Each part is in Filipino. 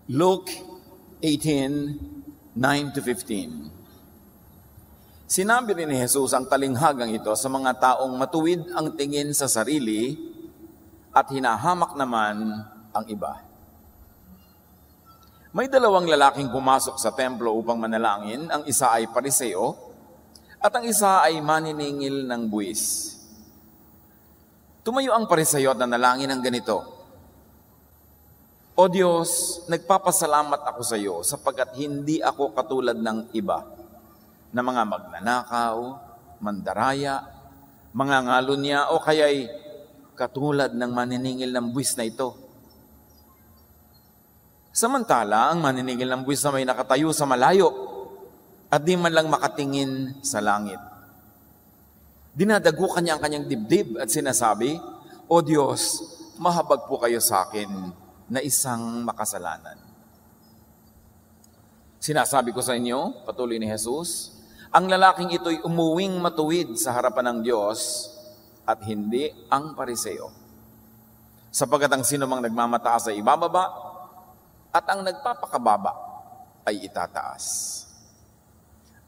Luke 18:9-15. Sinabi rin ni Jesus ang talinghagang ito sa mga taong matuwid ang tingin sa sarili at hinahamak naman ang iba. May dalawang lalaking pumasok sa templo upang manalangin. Ang isa ay Pariseo at ang isa ay maniningil ng buwis. Tumayo ang Pariseo at nanalangin ng ganito: O Diyos, nagpapasalamat ako sa iyo sapagkat hindi ako katulad ng iba na mga magnanakaw, mandaraya, mangangalunya o kaya'y katulad ng maniningil ng buwis na ito. Samantala, ang maniningil ng buwis na may nakatayo sa malayo at di man lang makatingin sa langit. Dinadagukan niya ang kanyang dibdib at sinasabi, O Diyos, mahabag po kayo sa akin na isang makasalanan. Sinasabi ko sa inyo, patuloy ni Jesus, ang lalaking ito'y umuwing matuwid sa harapan ng Diyos at hindi ang Pariseo. Sapagkat ang sino mang nagmamataas ay ibababa at ang nagpapakababa ay itataas.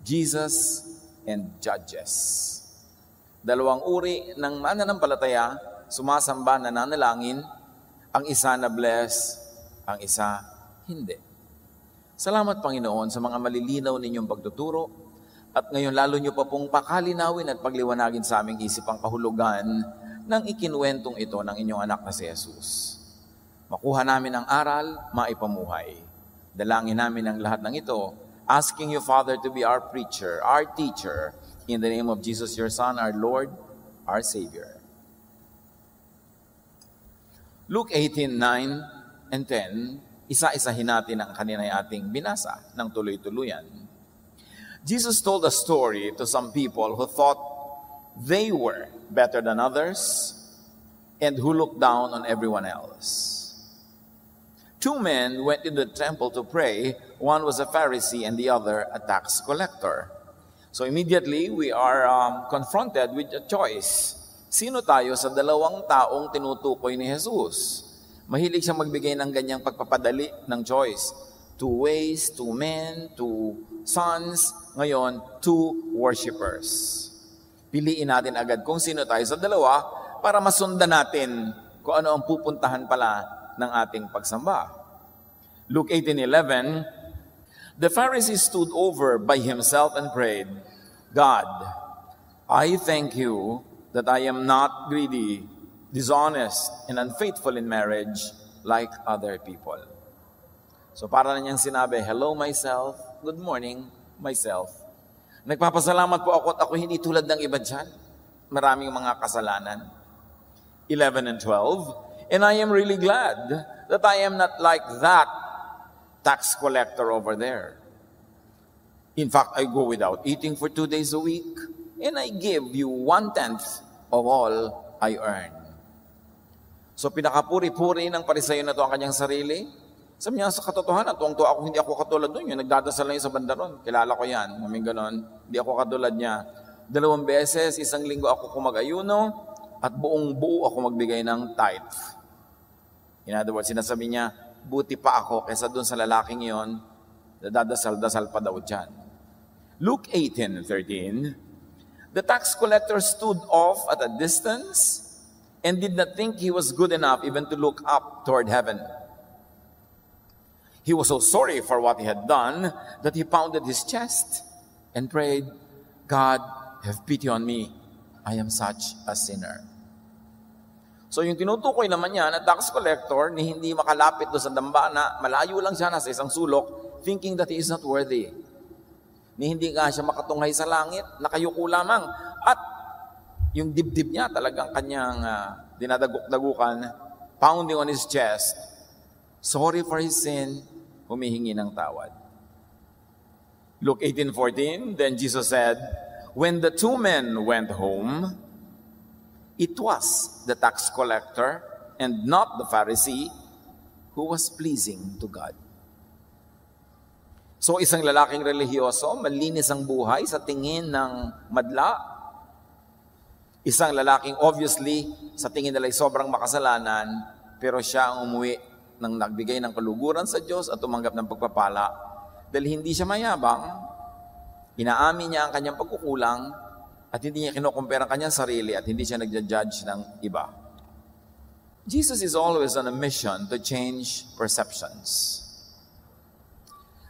Jesus and Judges. Dalawang uri ng mananampalataya, sumasamba, nananalangin, ang isa na bless, ang isa hindi. Salamat Panginoon sa mga malilinaw ninyong pagtuturo at ngayon lalo nyo pa pong pakalinawin at pagliwanagin sa aming isip ang kahulugan ng ikinuwentong ito ng inyong anak na si Jesus. Makuha namin ang aral, maipamuhay. Dalangin namin ang lahat ng ito, asking you, Father, to be our preacher, our teacher, in the name of Jesus, your Son, our Lord, our Savior. Luke 18:9 and 10, isa-isahin natin ang kanina ating binasa ng tuloy-tuluyan. Jesus told a story to some people who thought they were better than others and who looked down on everyone else. Two men went into the temple to pray. One was a Pharisee and the other a tax collector. So immediately we are confronted with a choice. Sino tayo sa dalawang taong tinutukoy ni Jesus? Mahilig siyang magbigay ng ganyang pagpapadali ng choice. Two ways, two men, two sons, ngayon, two worshipers. Piliin natin agad kung sino tayo sa dalawa para masundan natin kung ano ang pupuntahan pala ng ating pagsamba. Luke 18:11, the Pharisee stood over by himself and prayed, God, I thank you that I am not greedy, dishonest, and unfaithful in marriage like other people. So para na niyang sinabi, hello myself, good morning myself. Nagpapasalamat po ako at ako hindi tulad ng iba dyan. Maraming mga kasalanan. 11 and 12, and I am really glad that I am not like that tax collector over there. In fact, I go without eating for 2 days a week, and I give you 1/10 of all I earn. So pinakapuri-puri ng Pariseo na ito ang kanyang sarili. Sabi niya, sa katotohanan, tuwang-tuwa ako, hindi ako katulad doon. Yung nagdadasal lang sa bandaron. Kilala ko yan. Maming ganon. Hindi ako katulad niya. 2 beses, 1 linggo ako kumag-ayuno, at buong-buo ako magbigay ng tithe. In other words, sinasabi niya, buti pa ako kaysa doon sa lalaking yon, dadasal-dasal pa daw dyan. Luke 18:13, the tax collector stood off at a distance and did not think he was good enough even to look up toward heaven. He was so sorry for what he had done that he pounded his chest and prayed, God, have pity on me. I am such a sinner. So yung tinutukoy naman niya na tax collector ni hindi makalapit doon sa dambana, malayo lang siya nasa isang sulok, thinking that he is not worthy. Ni hindi nga siya makatunghay sa langit, nakayuko lamang. At yung dibdib niya talagang kanyang dinadaguk-dagukan, pounding on his chest, sorry for his sin, humihingi ng tawad. Luke 18:14, then Jesus said, when the two men went home, it was the tax collector and not the Pharisee who was pleasing to God. So isang lalaking relihiyoso, malinis ang buhay sa tingin ng madla. Isang lalaking obviously sa tingin nila ay sobrang makasalanan, pero siya ang umuwi nagbigay ng kaluguran sa Diyos at tumanggap ng pagpapala. Dahil hindi siya mayabang, inaamin niya ang kanyang pagkukulang at hindi niya kinukumpara ang kanyang sarili at hindi siya nagja-judge ng iba. Jesus is always on a mission to change perceptions.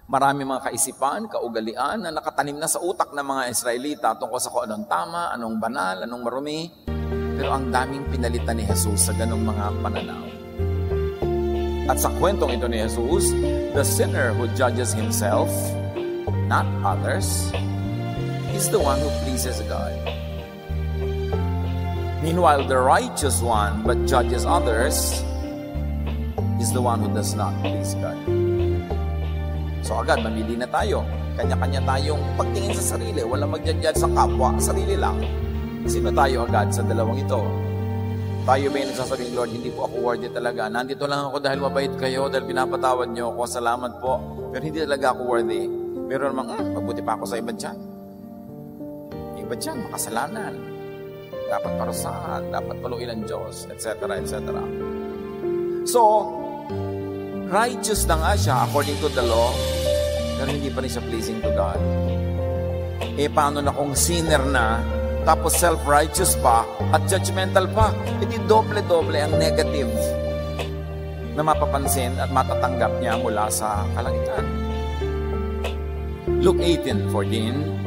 Marami mga kaisipan, kaugalian na nakatanim na sa utak ng mga Israelita tungkol sa kung anong tama, anong banal, anong marumi. Pero ang daming pinalitan ni Jesus sa ganong mga pananaw. At sa kwentong ito ni Jesus, the sinner who judges himself, not others, is the one who pleases God. Meanwhile, the righteous one but judges others is the one who does not please God. So agad, mamili na tayo. Kanya-kanya tayong pagtingin sa sarili. Walang mag-judge sa kapwa, sarili lang. Sino tayo agad sa dalawang ito? Tayo ba yung nagsasabing, Lord, hindi po ako worthy talaga. Nandito lang ako dahil mabait kayo, dahil pinapatawad niyo ako. Salamat po. Pero hindi talaga ako worthy. Pero namang, mabuti pa ako sa iba dyan. Iba dyan, makasalanan. Dapat parusahan, dapat paluin ng Diyos, etc., etc. So, righteous na nga siya according to the law, pero hindi pa rin siya pleasing to God. Paano na kung sinner na, tapos self-righteous pa, at judgmental pa? Hindi doble-doble ang negative na mapapansin at matatanggap niya mula sa kalangitan. Luke 18:14,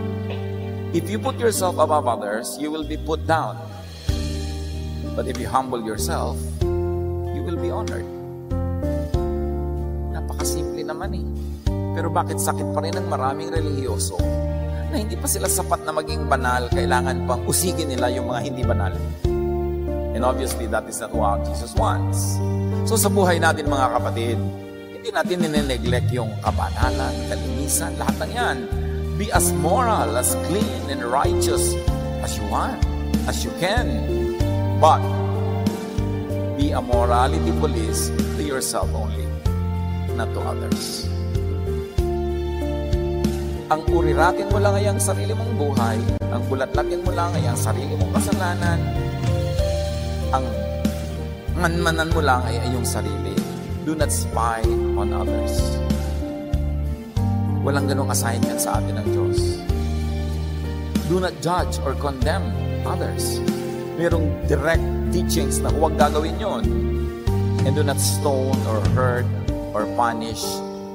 if you put yourself above others, you will be put down. But if you humble yourself, you will be honored. Napakasimple naman eh. Pero bakit sakit pa rin ng maraming relihiyoso na hindi pa sila sapat na maging banal, kailangan pang usigin nila yung mga hindi banal? And obviously, that is not what Jesus wants. So sa buhay natin mga kapatid, hindi natin nine-neglect yung kabanalan, kalinisan, lahat ng yan. Be as moral, as clean and righteous as you want, as you can. But be a morality police to yourself only, not to others. Ang uriratin mo lang ay ang sarili mong buhay, ang bulat-latin mo lang ay ang sarili mong kasalanan, ang manmanan mo lang ay iyong sarili. Do not spy on others. Walang ganong assignment sa atin ng Diyos. Do not judge or condemn others. Merong direct teachings na huwag gagawin yon. And do not stone or hurt or punish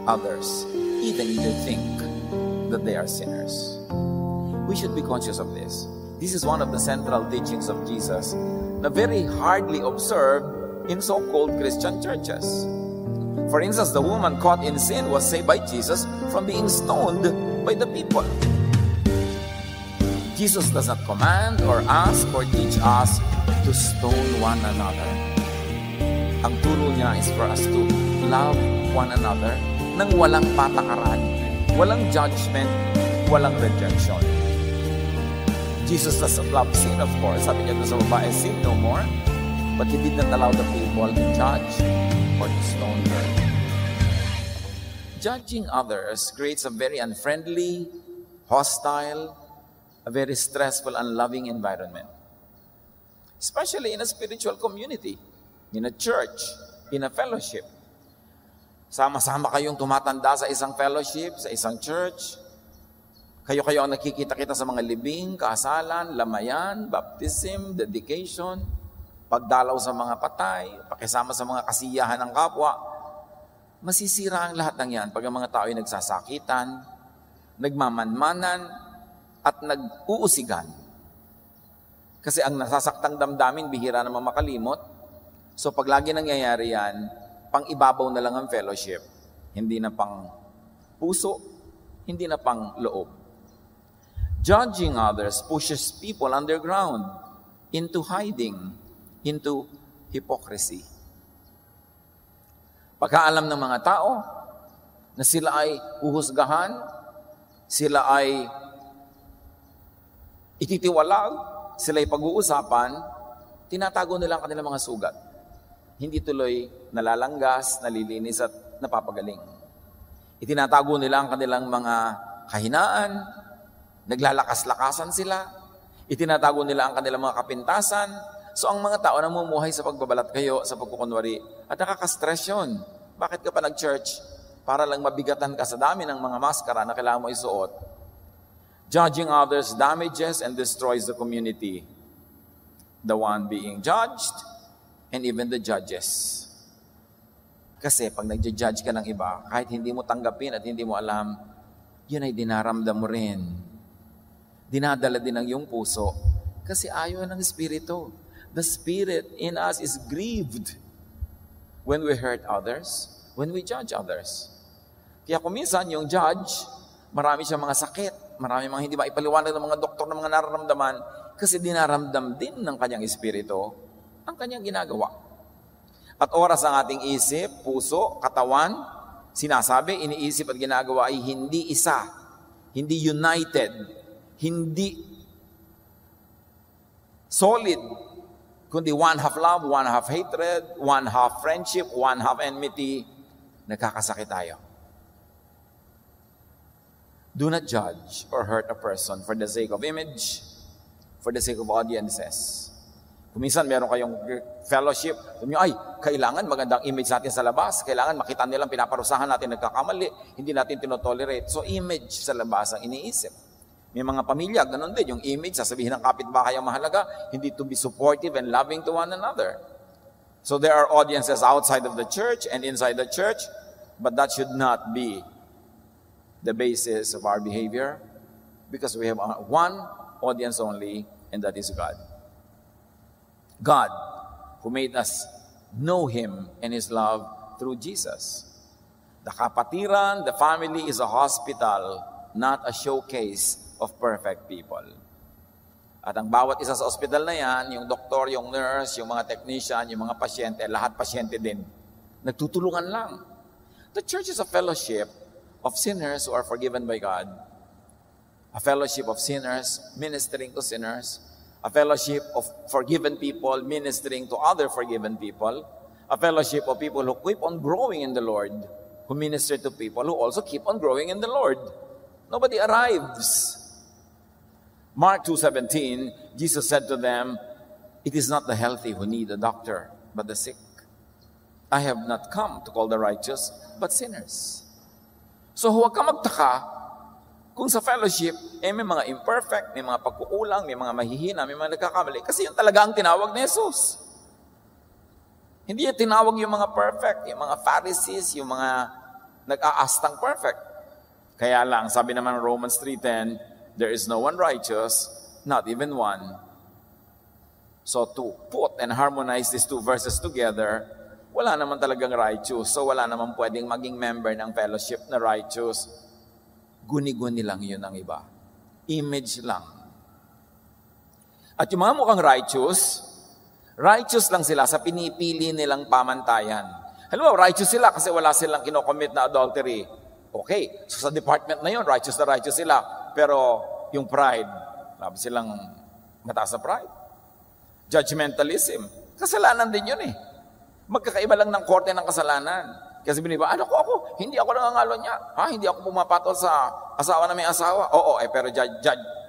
others, even if you think that they are sinners. We should be conscious of this. This is one of the central teachings of Jesus na very hardly observed in so-called Christian churches. For instance, the woman caught in sin was saved by Jesus from being stoned by the people. Jesus does not command or ask or teach us to stone one another. Ang turo niya is for us to love one another nang walang patakaran, walang judgment, walang rejection. Jesus does not love sin, of course. Sabi niya sa babae, sin no more. But He did not allow the people to judge or to stone her. Judging others creates a very unfriendly, hostile, a very stressful, unloving environment. Especially in a spiritual community, in a church, in a fellowship. Sama-sama kayong tumatanda sa isang fellowship, sa isang church. Kayo-kayo ang nakikita-kita sa mga libing, kasalan, lamayan, baptism, dedication, pagdalaw sa mga patay, pakisama sa mga kasiyahan ng kapwa. Masisira ang lahat ng yan pag ang mga tao ay nagsasakitan, nagmamanmanan, at nag-uusigan. Kasi ang nasasaktang damdamin, bihira naman makalimot. So pag lagi nangyayari yan, pang-ibabaw na lang ang fellowship. Hindi na pang puso, hindi na pang loob. Judging others pushes people underground into hiding, into hypocrisy. Pagkaalam ng mga tao na sila ay uhusgahan, sila ay ititiwalag, sila ay pag-uusapan, tinatago nila ang kanilang mga sugat. Hindi tuloy nalalanggas, nalilinis at napapagaling. Itinatago nila ang kanilang mga kahinaan, naglalakas-lakasan sila, itinatago nila ang kanilang mga kapintasan. So ang mga tao namumuhay sa pagbabalat kayo, sa pagkukunwari, at nakaka-stress yun. Bakit ka pa nag-church? Para lang mabigatan ka sa dami ng mga maskara na kailangan mo isuot. Judging others damages and destroys the community. The one being judged and even the judges. Kasi pag nag-judge ka ng iba, kahit hindi mo tanggapin at hindi mo alam, yun ay dinaramdam mo rin. Dinadala din ng iyong puso. Kasi ayaw ng Espiritu. The Spirit in us is grieved when we hurt others, when we judge others. Kaya kung minsan yung judge, marami siyang mga sakit, marami mga hindi maipaliwanag ng mga doktor ng mga nararamdaman kasi dinaramdam din ng kanyang Espiritu ang kanyang ginagawa. At oras ang ating isip, puso, katawan, sinasabi, iniisip at ginagawa ay hindi isa, hindi united, hindi solid, kundi one half love, one half hatred, one half friendship, one half enmity, nagkakasakit tayo. Do not judge or hurt a person for the sake of image, for the sake of audiences. Kung minsan meron kayong fellowship, sabi nyo, ay, kailangan magandang image natin sa labas, kailangan makita nilang pinaparusahan natin nagkakamali, hindi natin tinotolerate. So image sa labas ang iniisip. May mga pamilya, ganun din, yung image, sasabihin ng kapitbahay ang mahalaga, hindi to be supportive and loving to one another. So there are audiences outside of the church and inside the church, but that should not be the basis of our behavior because we have one audience only, and that is God. God, who made us know Him and His love through Jesus. The kapatiran, the family is a hospital, not a showcase of perfect people. At ang bawat isa sa hospital na yan, yung doktor, yung nurse, yung mga technician, yung mga pasyente, lahat pasyente din. Nagtutulungan lang. The church is a fellowship of sinners who are forgiven by God. A fellowship of sinners ministering to sinners. A fellowship of forgiven people ministering to other forgiven people. A fellowship of people who keep on growing in the Lord, who minister to people who also keep on growing in the Lord. Nobody arrives. Mark 2:17, Jesus said to them, "It is not the healthy who need a doctor, but the sick. I have not come to call the righteous, but sinners." So huwag ka magtaka kung sa fellowship, may mga imperfect, may mga pagkukulang, may mga mahihina, may mga nagkakamali. Kasi yun talaga ang tinawag ni Jesus. Hindi yung tinawag yung mga perfect, yung mga Pharisees, yung mga nag-aastang perfect. Kaya lang, sabi naman ng Romans 3:10, there is no one righteous, not even one. So to put and harmonize these two verses together, wala naman talagang righteous. So wala naman pwedeng maging member ng fellowship na righteous. Guni-guni lang yun ang iba. Image lang. At yung mga mukhang righteous lang sila sa pinipili nilang pamantayan. Halimbawa, righteous sila kasi wala silang kinocommit na adultery. Okay, so sa department na yun, righteous sila. Pero yung pride, labi silang mataas na pride. Judgmentalism, kasalanan din yun eh. Magkakaiba lang ng korte ng kasalanan. Kasi biniba, ako, hindi ako nangangalo niya. Hindi ako pumapatol sa asawa na may asawa. Oo, pero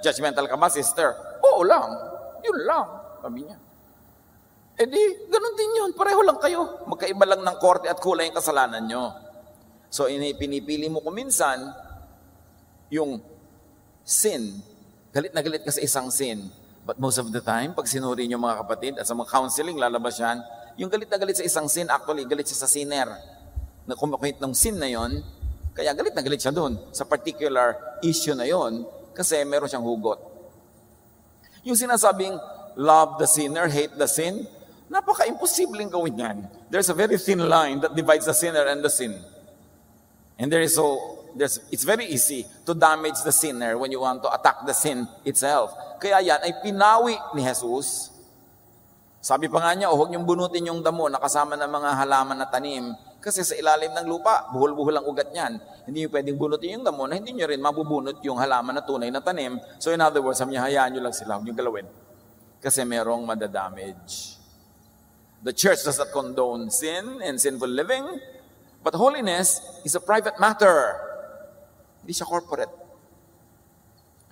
judgmental ka ba, sister? Oo lang. Yun lang, sabi niya. Di, ganun din yun. Pareho lang kayo. Magkaiba lang ng korte at kulay yung kasalanan nyo. So, pinipili mo kuminsan yung sin. Galit na galit ka sa isang sin. But most of the time, pag sinuri nyo mga kapatid, at sa mga counseling, lalabas yan, yung galit na galit sa isang sin, actually, galit siya sa sinner. Na kumakit ng sin na yon, kaya galit na galit siya doon sa particular issue na yon kasi meron siyang hugot. Yung sinasabing love the sinner, hate the sin, napaka-imposibleng gawin yan. There's a very thin line that divides the sinner and the sin. And it's very easy to damage the sinner when you want to attack the sin itself. Kaya yan ay pinawi ni Jesus. Sabi pa nga niya, huwag niyong bunutin yung damo na kasama ng mga halaman na tanim. Kasi sa ilalim ng lupa, buhol-buhol ang ugat niyan. Hindi niyo pwedeng bunutin yung damo na hindi niyo rin mabubunot yung halaman na tunay na tanim. So in other words, sabi niya, hayaan niyo lang sila, huwag niyo galawin. Kasi merong madadamage. The church does not condone sin and sinful living, but holiness is a private matter. Hindi siya corporate.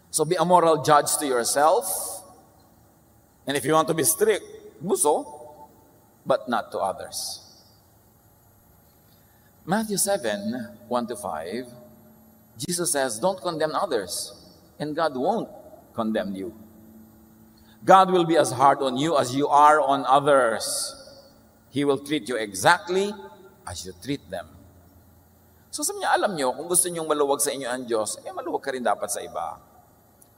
So be a moral judge to yourself. And if you want to be strict, do so, but not to others. Matthew 7, 1-5, Jesus says, don't condemn others, and God won't condemn you. God will be as hard on you as you are on others. He will treat you exactly as you treat them. So sabi niya, alam niyo, kung gusto niyong maluwag sa inyo ang Diyos, maluwag ka rin dapat sa iba.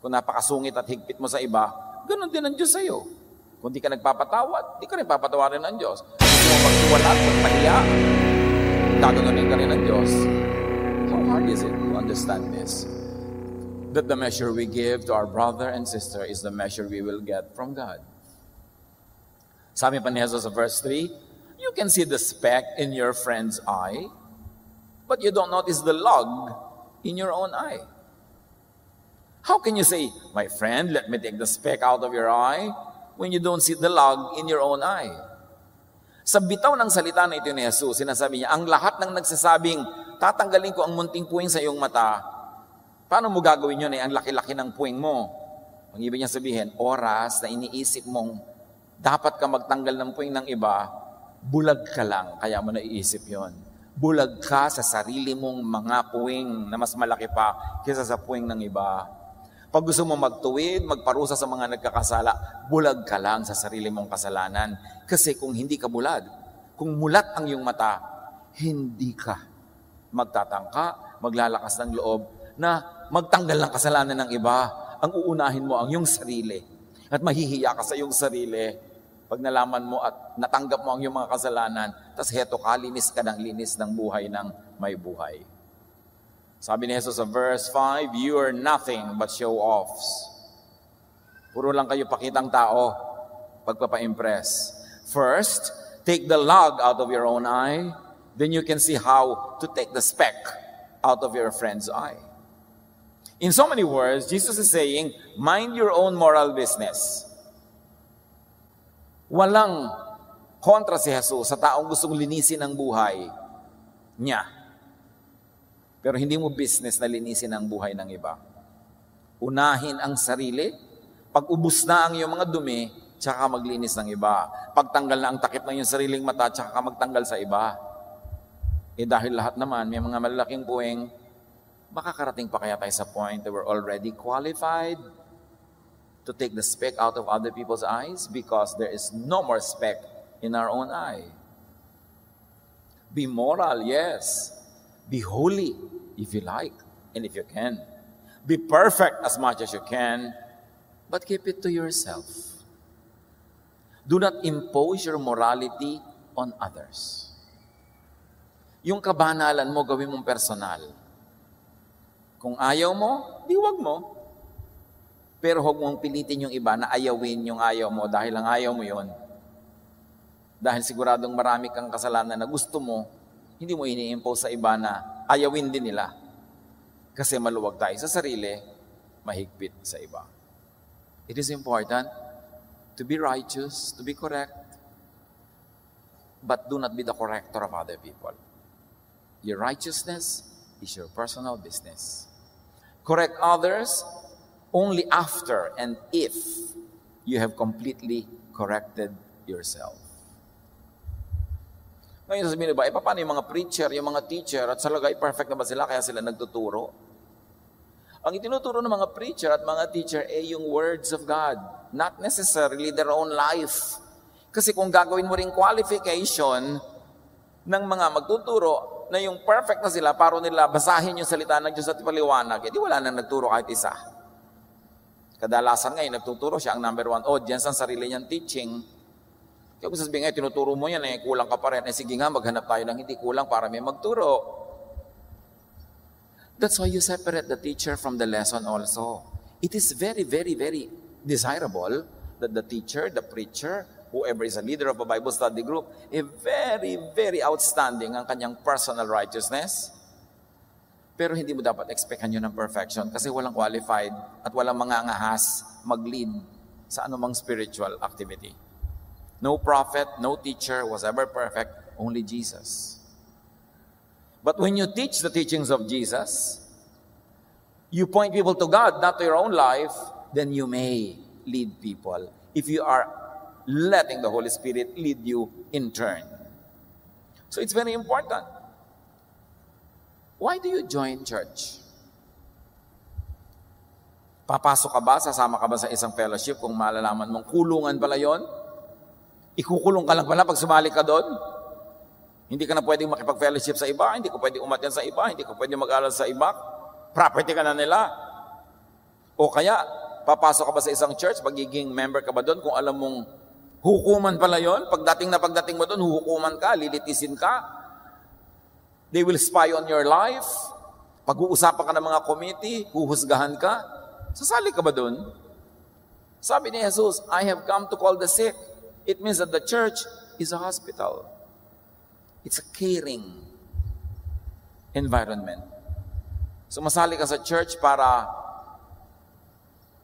Kung napakasungit at higpit mo sa iba, ganun din ang Diyos sa iyo. Kung di ka nagpapatawad, di ka rin papatawarin ng Diyos. Kung gusto mo magtiwala, magpahiya, gaganunin ka rin ng Diyos. How hard is it to understand this? That the measure we give to our brother and sister is the measure we will get from God. Sabi pa ni Jesus sa verse 3, you can see the speck in your friend's eye, but you don't notice the log in your own eye. How can you say, my friend, let me take the speck out of your eye, when you don't see the log in your own eye? Sa bitaw ng salita na ito ni Jesus, sinasabi niya, ang lahat ng nagsasabing, tatanggalin ko ang munting puwing sa iyong mata, paano mo gagawin yun ang laki-laki ng puwing mo? Ang ibig niya sabihin, oras na iniisip mong dapat ka magtanggal ng puwing ng iba, bulag ka lang, kaya mo naiisip yon. Bulag ka sa sarili mong mga puwing na mas malaki pa kaysa sa puwing ng iba. Pag gusto mo magtuwid, magparusa sa mga nagkakasala, bulag ka lang sa sarili mong kasalanan. Kasi kung hindi ka bulag, kung mulat ang iyong mata, hindi ka magtatangka, maglalakas ng loob na magtanggal ng kasalanan ng iba. Ang uunahin mo ang iyong sarili. At mahihiya ka sa iyong sarili pag nalaman mo at natanggap mo ang iyong mga kasalanan, tas heto ka, linis ka ng linis ng buhay ng may buhay. Sabi ni Jesus sa verse 5, you are nothing but show-offs. Puro lang kayo pakitang tao, pagpapa-impress. First, take the log out of your own eye, then you can see how to take the speck out of your friend's eye. In so many words, Jesus is saying, mind your own moral business. Walang kontra si Jesus sa taong gustong linisin ang buhay niya. Pero hindi mo business na linisin ang buhay ng iba. Unahin ang sarili, pag ubus na ang iyong mga dumi, tsaka maglinis ng iba. Pagtanggal na ang takip ng iyong sariling mata, tsaka magtanggal sa iba. Dahil lahat naman, may mga malalaking puwing, makakarating pa kaya tayo sa point that we're already qualified to take the speck out of other people's eyes because there is no more speck in our own eye. Be moral, yes. Be holy, if you like, and if you can. Be perfect as much as you can, but keep it to yourself. Do not impose your morality on others. Yung kabanalan mo, gawin mong personal. Kung ayaw mo, di wag mo. Pero huwag mong pilitin yung iba na ayawin yung ayaw mo dahil ang ayaw mo yon. Dahil siguradong marami kang kasalanan na gusto mo, hindi mo ini-impose sa iba na ayawin din nila. Kasi maluwag tayo sa sarili, mahigpit sa iba. It is important to be righteous, to be correct, but do not be the corrector of other people. Your righteousness is your personal business. Correct others only after and if you have completely corrected yourself. Ngayon sasabihin ba, paano yung mga preacher, yung mga teacher, at salagay perfect na ba sila kaya sila nagtuturo? Ang itinuturo ng mga preacher at mga teacher ay yung words of God, not necessarily their own life. Kasi kung gagawin mo ring qualification ng mga magtuturo na yung perfect na sila, para nila basahin yung salita ng Diyos at ipaliwanag, edi wala nang nagturo kahit isa. Kadalasan ngayon, nagtuturo siya ang number one audience ang sarili niyang teaching. Kaya kung sasabihin nga, tinuturo mo yan, kulang ka pa rin. Sige nga, maghanap tayo ng hindi kulang para may magturo. That's why you separate the teacher from the lesson also. It is very, very, very desirable that the teacher, the preacher, whoever is a leader of a Bible study group, very, very outstanding ang kanyang personal righteousness. Pero hindi mo dapat expectan yun ng perfection kasi walang qualified at walang mangangahas mag-lead sa anumang spiritual activity. No prophet, no teacher was ever perfect, only Jesus. But when you teach the teachings of Jesus, you point people to God, not to your own life, then you may lead people if you are letting the Holy Spirit lead you in turn. So it's very important Why do you join church? Papasok ka ba, sasama ka ba sa isang fellowship kung malalaman mong kulungan pala yon? Ikukulong ka lang pala pag sumali ka doon? Hindi ka na pwedeng makipag-fellowship sa iba, hindi ka pwedeng umatyan sa iba, hindi ka pwedeng mag-aral sa iba, property ka na nila. O kaya, papasok ka ba sa isang church, magiging member ka ba doon kung alam mong hukuman pala yon? Pagdating mo doon, hukuman ka, lilitisin ka. They will spy on your life. Pag-uusapan ka ng mga committee, huhusgahan ka. Sasali ka ba doon? Sabi ni Jesus, I have come to call the sick. It means that the church is a hospital. It's a caring environment. Sumasali ka sa church para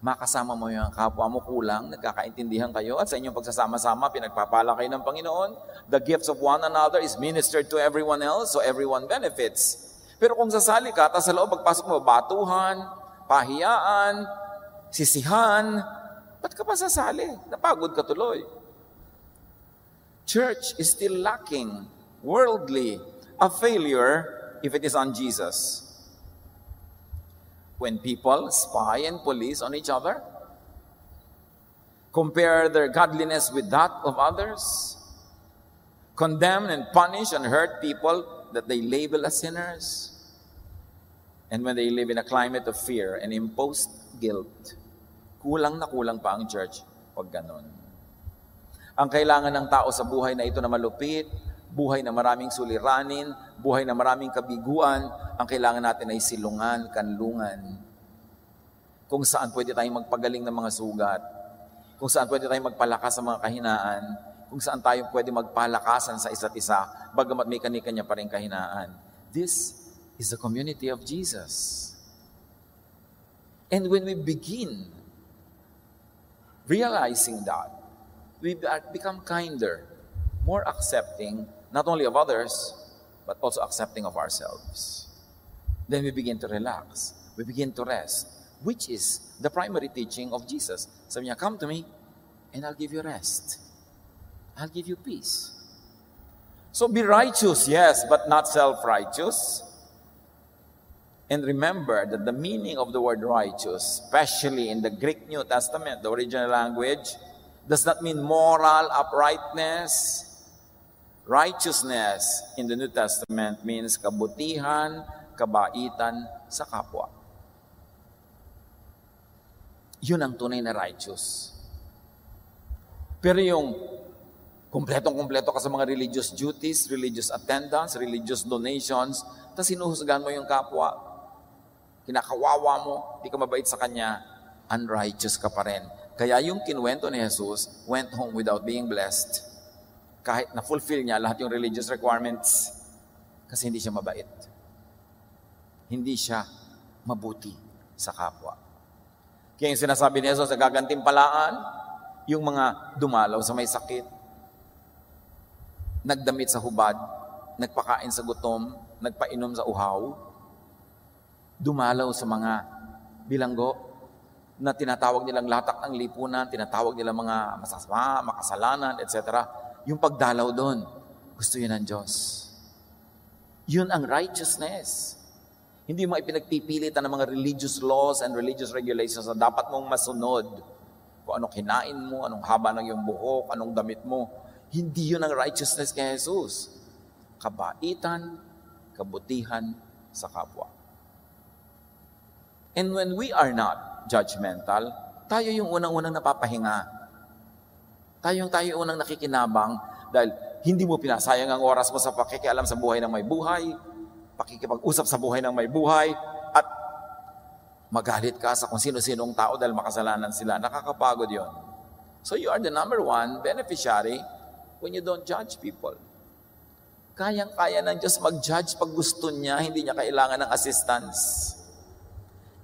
makasama mo yung kapwa mo kulang, nagkakaintindihan kayo, at sa inyong pagsasama-sama, pinagpapala kayo ng Panginoon. The gifts of one another is ministered to everyone else, so everyone benefits. Pero kung sasali ka, tapos sa loob, pagpasok mo, batuhan, pahiyaan, sisihan, ba't ka pa sasali? Napagod ka tuloy. Church is still lacking, worldly, a failure if it is on Jesus. When people spy and police on each other, compare their godliness with that of others, condemn and punish and hurt people that they label as sinners, and when they live in a climate of fear and imposed guilt, kulang na kulang pa ang church pag ganon. Ang kailangan ng tao sa buhay na ito na malupit, buhay na maraming suliranin, buhay na maraming kabiguan, ang kailangan natin ay silungan, kanlungan. Kung saan pwede tayong magpagaling ng mga sugat, kung saan pwede tayong magpalakas sa mga kahinaan, kung saan tayo pwede magpalakasan sa isa't isa, bagamat may kanya-kanya pa rin kahinaan. This is the community of Jesus. And when we begin realizing that, we become kinder, more accepting, not only of others, but also accepting of ourselves. Then we begin to relax. We begin to rest, which is the primary teaching of Jesus. Sabi niya, come to me, and I'll give you rest. I'll give you peace. So be righteous, yes, but not self-righteous. And remember that the meaning of the word righteous, especially in the Greek New Testament, the original language, does not mean moral uprightness. Righteousness in the New Testament means kabutihan, kabaitan sa kapwa. Yun ang tunay na righteous. Pero yung kumpletong-kumpleto ka sa mga religious duties, religious attendance, religious donations, tapos sinuhusgahan mo yung kapwa, kinakawawa mo, di ka mabait sa kanya, unrighteous ka pa rin. Kaya yung kinwento ni Jesus went home without being blessed. Kahit na-fulfill niya lahat yung religious requirements, kasi hindi siya mabait. Hindi siya mabuti sa kapwa. Kaya yung sinasabi ni Jesus sa gagantimpalaan, yung mga dumalaw sa may sakit, nagdamit sa hubad, nagpakain sa gutom, nagpainom sa uhaw, dumalaw sa mga bilanggo na tinatawag nilang latak ng lipunan, tinatawag nilang mga masasama, makasalanan, etc. Yung pagdalaw doon, gusto yun ng Diyos. Yun ang righteousness. Hindi mo ipinagpipilitan ng mga religious laws and religious regulations na dapat mong masunod. Kung anong kinain mo, anong haba ng iyong buhok, anong damit mo. Hindi yun ang righteousness kay Jesus. Kabaitan, kabutihan sa kapwa. And when we are not judgmental, tayo yung unang-unang napapahinga. Tayo unang nakikinabang dahil hindi mo pinasayang ang oras mo sa pakikialam sa buhay ng may buhay, pakikipag-usap sa buhay ng may buhay, at magalit ka sa kung sino-sinong tao dahil makasalanan sila. Nakakapagod yon. So you are the number one beneficiary when you don't judge people. Kayang-kaya ng Diyos mag-judge pag gusto niya, hindi niya kailangan ng assistance.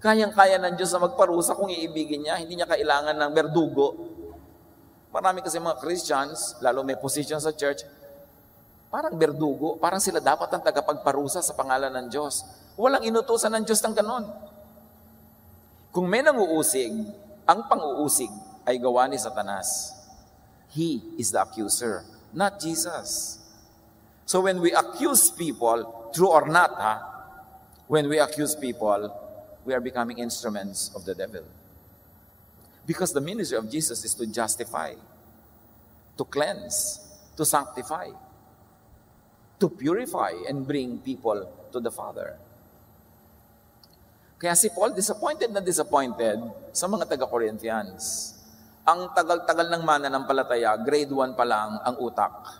Kayang-kaya ng Diyos na magparusa kung iibigin niya, hindi niya kailangan ng berdugo. Marami kasi mga Christians, lalo may position sa church, parang berdugo, parang sila dapat ang tagapagparusa sa pangalan ng Diyos. Walang inutusan ng Diyos ng ganon. Kung may nanguusig, ang pang-uusig ay gawa ni Satanas. He is the accuser, not Jesus. So when we accuse people, true or not, When we accuse people, we are becoming instruments of the devil. Because the ministry of Jesus is to justify, to cleanse, to sanctify, to purify, and bring people to the Father. Kaya si Paul, disappointed na disappointed sa mga taga-Corinthians. Ang tagal-tagal ng mananampalataya, grade 1 pa lang ang utak.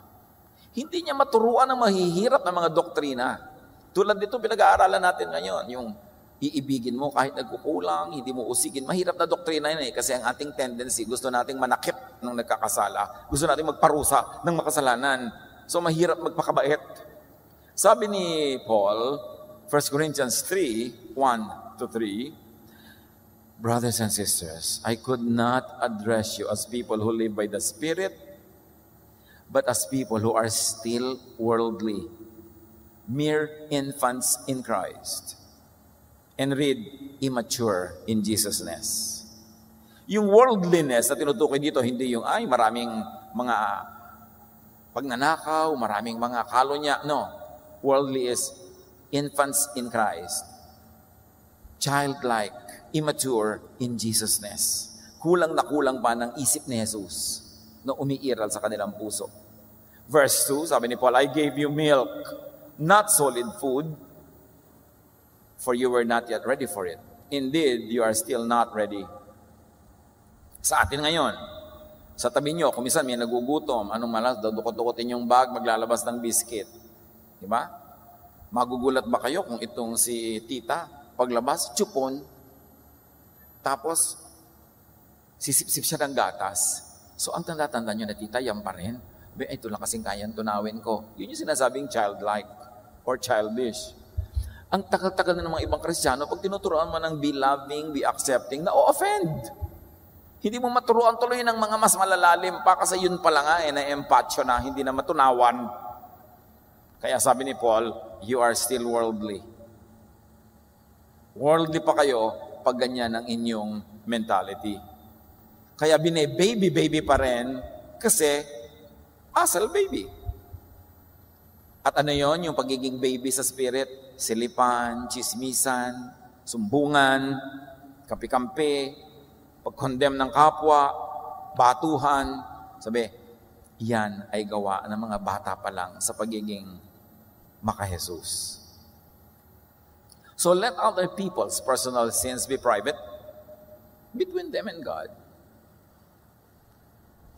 Hindi niya maturuan ang mahihirap na mga doktrina. Tulad dito, pinag-aaralan natin ngayon, yung iibigin mo kahit nagkukulang, hindi mo usigin. Mahirap na doktrina yun kasi ang ating tendency, gusto nating manakit ng nagkakasala. Gusto nating magparusa ng makasalanan. So mahirap magpakabait. Sabi ni Paul, 1 Corinthians 3, 1-3, brothers and sisters, I could not address you as people who live by the Spirit, but as people who are still worldly, mere infants in Christ, and read, immature in Jesusness. Yung worldliness na tinutukoy dito, hindi yung, maraming mga pagnanakaw, maraming mga kalonya. No. Worldly is infants in Christ. Childlike, immature in Jesusness. Kulang na kulang pa ng isip ni Jesus na umiiral sa kanilang puso. Verse 2, sabi ni Paul, I gave you milk, not solid food, for you were not yet ready for it. Indeed, you are still not ready. Sa atin ngayon, sa tabi nyo, kung minsan may nagugutom, anong malas, dudukot-dukotin yung bag, maglalabas ng biscuit. Diba? Magugulat ba kayo kung itong si tita, paglabas, tsupon, tapos, sisip-sip siya ng gatas. So, ang tanda-tanda nyo na tita, yan pa rin. Ito lang kasing kayang tunawin ko. Yun yung sinasabing childlike or childish. Ang tagal-tagal na ng mga ibang Kristiyano, pag tinuturuan mo ng be loving, be accepting, na-offend. Hindi mo maturuan tuloy ng mga mas malalalim pa kasi yun pala nga na-empatyo na, hindi na matunawan. Kaya sabi ni Paul, you are still worldly. Worldly pa kayo pag ganyan ang inyong mentality. Kaya baby pa rin kasi asal baby. At ano yon yung pagiging baby sa spirit? Silipan, chismisan, sumbungan, kampi-kampi, pag-condemn ng kapwa, batuhan. Sabi, yan ay gawa ng mga bata pa lang sa pagiging maka-Jesus. So let other people's personal sins be private between them and God.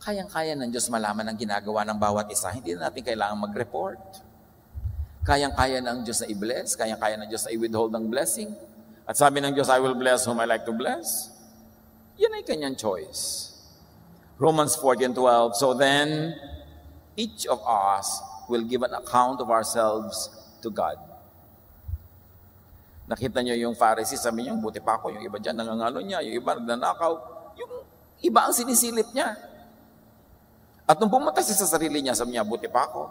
Kayang-kaya ng Diyos malaman ang ginagawa ng bawat isa. Hindi na natin kailangan mag-report. Kayang-kaya ng Diyos na i-bless. Kayang-kaya ng Diyos na i-withhold ng blessing. At sabi ng Diyos, I will bless whom I like to bless. Yan ay kanyang choice. Romans 14:12, so then, each of us will give an account of ourselves to God. Nakita niyo yung Pharisee, sabi niya, buti pa ako, yung iba dyan, nangangalo niya, yung iba nagnanakaw, yung iba ang sinisilip niya. At nung pumunta siya sa sarili niya, sabi niya, buti pa ako,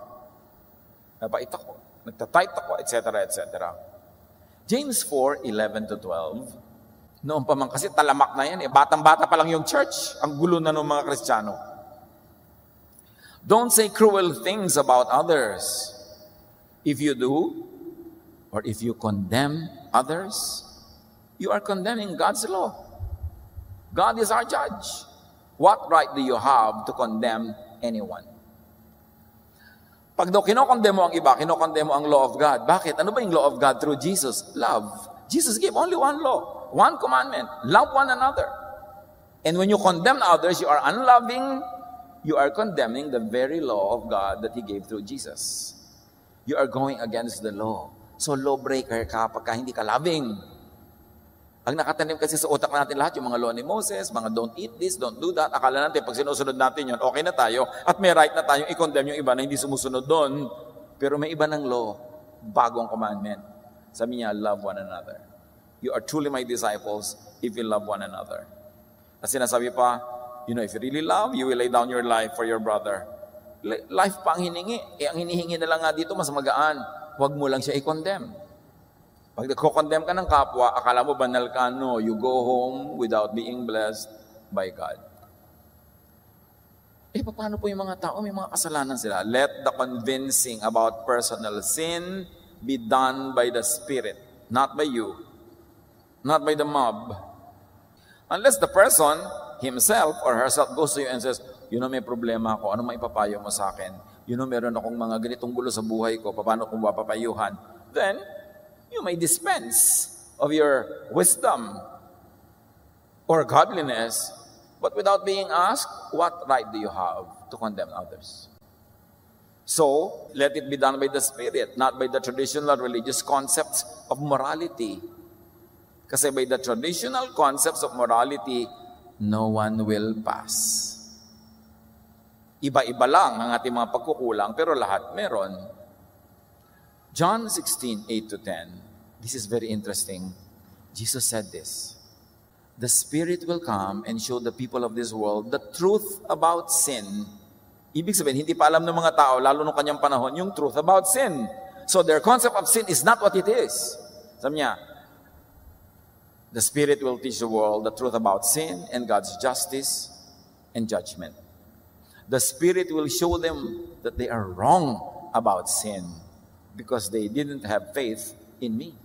nabait ako, nagtatight ako, etc., etc. James 4:11-12, noon pa man kasi talamak na yan, batang-bata pa lang yung church, ang gulo na ng mga Kristiyano. Don't say cruel things about others. If you do, or if you condemn others, you are condemning God's law. God is our judge. What right do you have to condemn anyone? Pag daw kinokondem mo ang iba, kinokondem mo ang law of God. Bakit? Ano ba yung law of God through Jesus? Love. Jesus gave only one law, one commandment. Love one another. And when you condemn others, you are unloving, you are condemning the very law of God that He gave through Jesus. You are going against the law. So lawbreaker ka pagka hindi ka loving. Ang nakatanim kasi sa utak natin lahat, yung mga law ni Moses, mga don't eat this, don't do that. Akala natin, pag sinusunod natin yun, okay na tayo. At may right na tayong i-condemn yung iba na hindi sumusunod doon. Pero may iba ng law, bagong commandment. Sabi niya, love one another. You are truly my disciples if you love one another. At sinasabi pa, if you really love, you will lay down your life for your brother. Life pa ang hiningi. Ang hinihingi na lang nga dito, mas magaan. Huwag mo lang siya i-condemn. Pag nagko-condemn ka ng kapwa, akala mo banal ka, no, you go home without being blessed by God. Paano po yung mga tao? May mga kasalanan sila. Let the convincing about personal sin be done by the Spirit, not by you, not by the mob. Unless the person himself or herself goes to you and says, may problema ako, ano maipapayo mo sa akin? Meron akong mga ganitong gulo sa buhay ko, paano kung mapapayuhan? Then, you may dispense of your wisdom or godliness, but without being asked, what right do you have to condemn others? So, let it be done by the Spirit, not by the traditional religious concepts of morality. Kasi by the traditional concepts of morality, no one will pass. Iba-iba lang ang ating mga pagkukulang, pero lahat meron. John 16:8-10. This is very interesting. Jesus said this, "The Spirit will come and show the people of this world the truth about sin." Ibig sabihin, hindi pa alam ng mga tao, lalo nung kanyang panahon, yung truth about sin. So their concept of sin is not what it is. Sabi niya, the Spirit will teach the world the truth about sin and God's justice and judgment. The Spirit will show them that they are wrong about sin because they didn't have faith in me.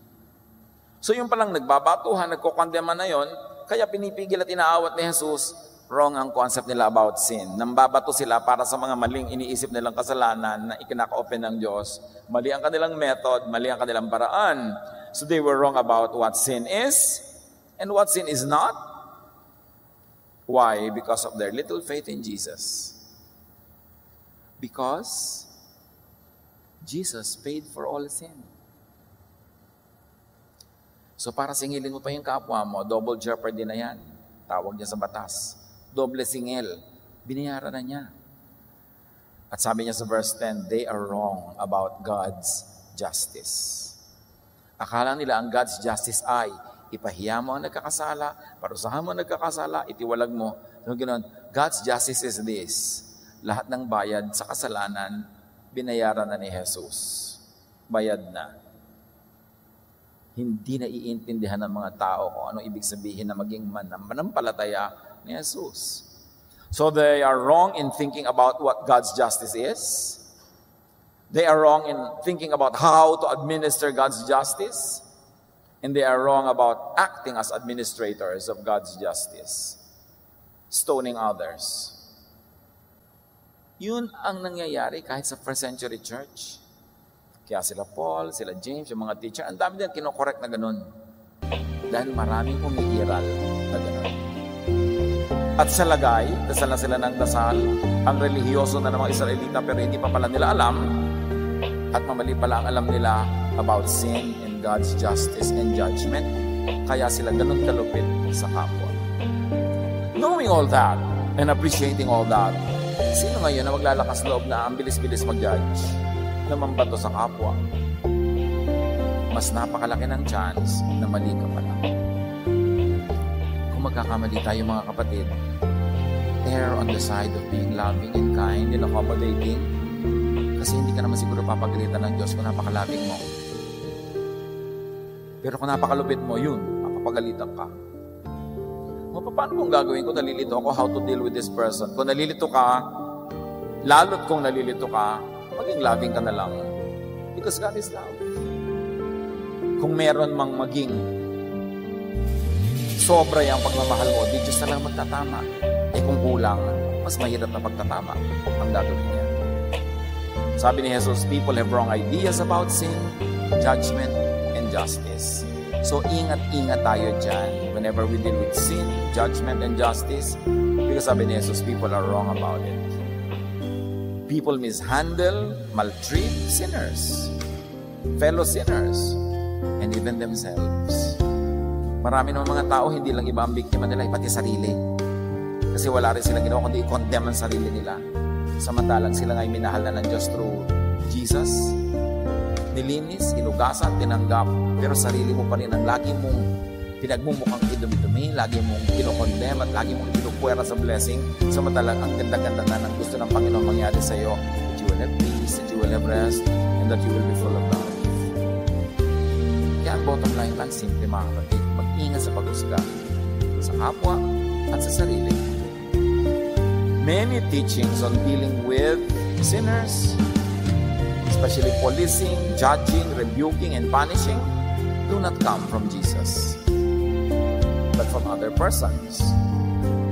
So yung palang nagbabatuhan, nagkukondema na yon, kaya pinipigil at inaawat ni Jesus, wrong ang concept nila about sin. Nambabato sila para sa mga maling iniisip nilang kasalanan na ikinaka-open ng Diyos. Mali ang kanilang method, mali ang kanilang paraan. So they were wrong about what sin is and what sin is not. Why? Because of their little faith in Jesus. Because Jesus paid for all sin. So para singilin mo pa yung kapwa mo, double jeopardy na yan. Tawag niya sa batas. Doble singil. Binayaran na niya. At sabi niya sa verse 10, they are wrong about God's justice. Akala nila ang God's justice ay ipahiya mo ang nagkakasala, parusahan mo ang nagkakasala, itiwalag mo. So, ganoon, God's justice is this. Lahat ng bayad sa kasalanan, binayaran na ni Jesus. Bayad na. Hindi na iintindihan ng mga tao kung ano ibig sabihin na maging manampalataya ni Jesus. So they are wrong in thinking about what God's justice is. They are wrong in thinking about how to administer God's justice. And they are wrong about acting as administrators of God's justice. Stoning others. Yun ang nangyayari kahit sa first century church. Kaya sila Paul, sila James, yung mga teacher, ang dami din kinokorek na ganun. Dahil maraming umiiral na ganun. At sa lagay, dasal na sila ng dasal, ang relihiyoso na ng mga Israelita pero hindi pa pala nila alam, at mamali pala ang alam nila about sin and God's justice and judgment. Kaya sila ganun kalupit sa kapwa. Knowing all that and appreciating all that, sino ngayon na maglalakas loob na ang bilis-bilis mag-judge na mambato sa kapwa? Mas napakalaki ng chance na mali ka pala. Kung magkakamali tayo mga kapatid, err on the side of being loving and kind and accommodating, kasi hindi ka naman siguro papagalitan ng Diyos kung napakalabing mo. Pero kung napakalupit mo, yun, papagalitan ka. Paano kung gagawin ko, nalilito ako, how to deal with this person? Kung nalilito ka, lalo't kung nalilito ka, maging loving ka na lang. Because God is love. Kung meron mang maging sobra yung pagmamahal mo, di Diyos na lang magtatama. Eh kung kulang, mas mahirap na pagtatama ang gagawin niya. Sabi ni Jesus, people have wrong ideas about sin, judgment, and justice. So ingat-ingat tayo dyan whenever we deal with sin, judgment, and justice. Because sabi ni Jesus, people are wrong about it. People mishandle, maltreat sinners, fellow sinners, and even themselves. Marami ng mga tao, hindi lang iba ang biktima nila, pati sarili. Kasi wala rin silang ginawa, kundi i-condemn ang sarili nila. Samantalang sila nga'y minahal na ng Diyos through Jesus. Nilinis, hinugasan, tinanggap, pero sarili mo pa rin ang lagi mong pinagmumukhang idumi-dumi, lagi mong kinokondem at lagi mong pinupuwera sa blessing. Samantalang ang ganda-ganda na ng gusto ng Panginoon mangyari sa iyo, that you will have peace, that you will have rest, and that you will be full of love. Kaya ang bottom line lang, simple mga kapatid, mag-ingat sa pag-usga sa kapwa at sa sarili. Many teachings on dealing with sinners, especially policing, judging, rebuking, and punishing, do not come from Jesus, but from other persons,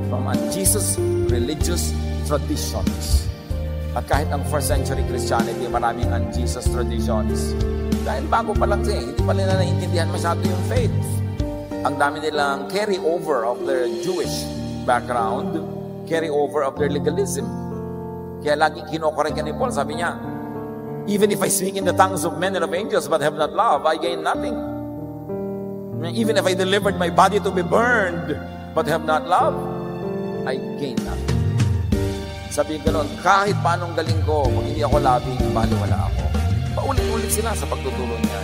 from Jesus religious traditions. At kahit ang first century Christianity, maraming un-Jesus traditions. Dahil bago pa lang siya, hindi pa nila naiintindihan masyado yung faith. Ang dami nilang carry over of their Jewish background, carry over of their legalism. Kaya lagi kinokorek ni Paul, sabi niya, even if I speak in the tongues of men and of angels but have not love, I gain nothing. Even if I delivered my body to be burned but have not love, I gain nothing. Sabi ko noon, kahit paanong galing ko, pag hindi ako labing, baliwala ako. Paulit-ulit sila sa pagtuturo niya.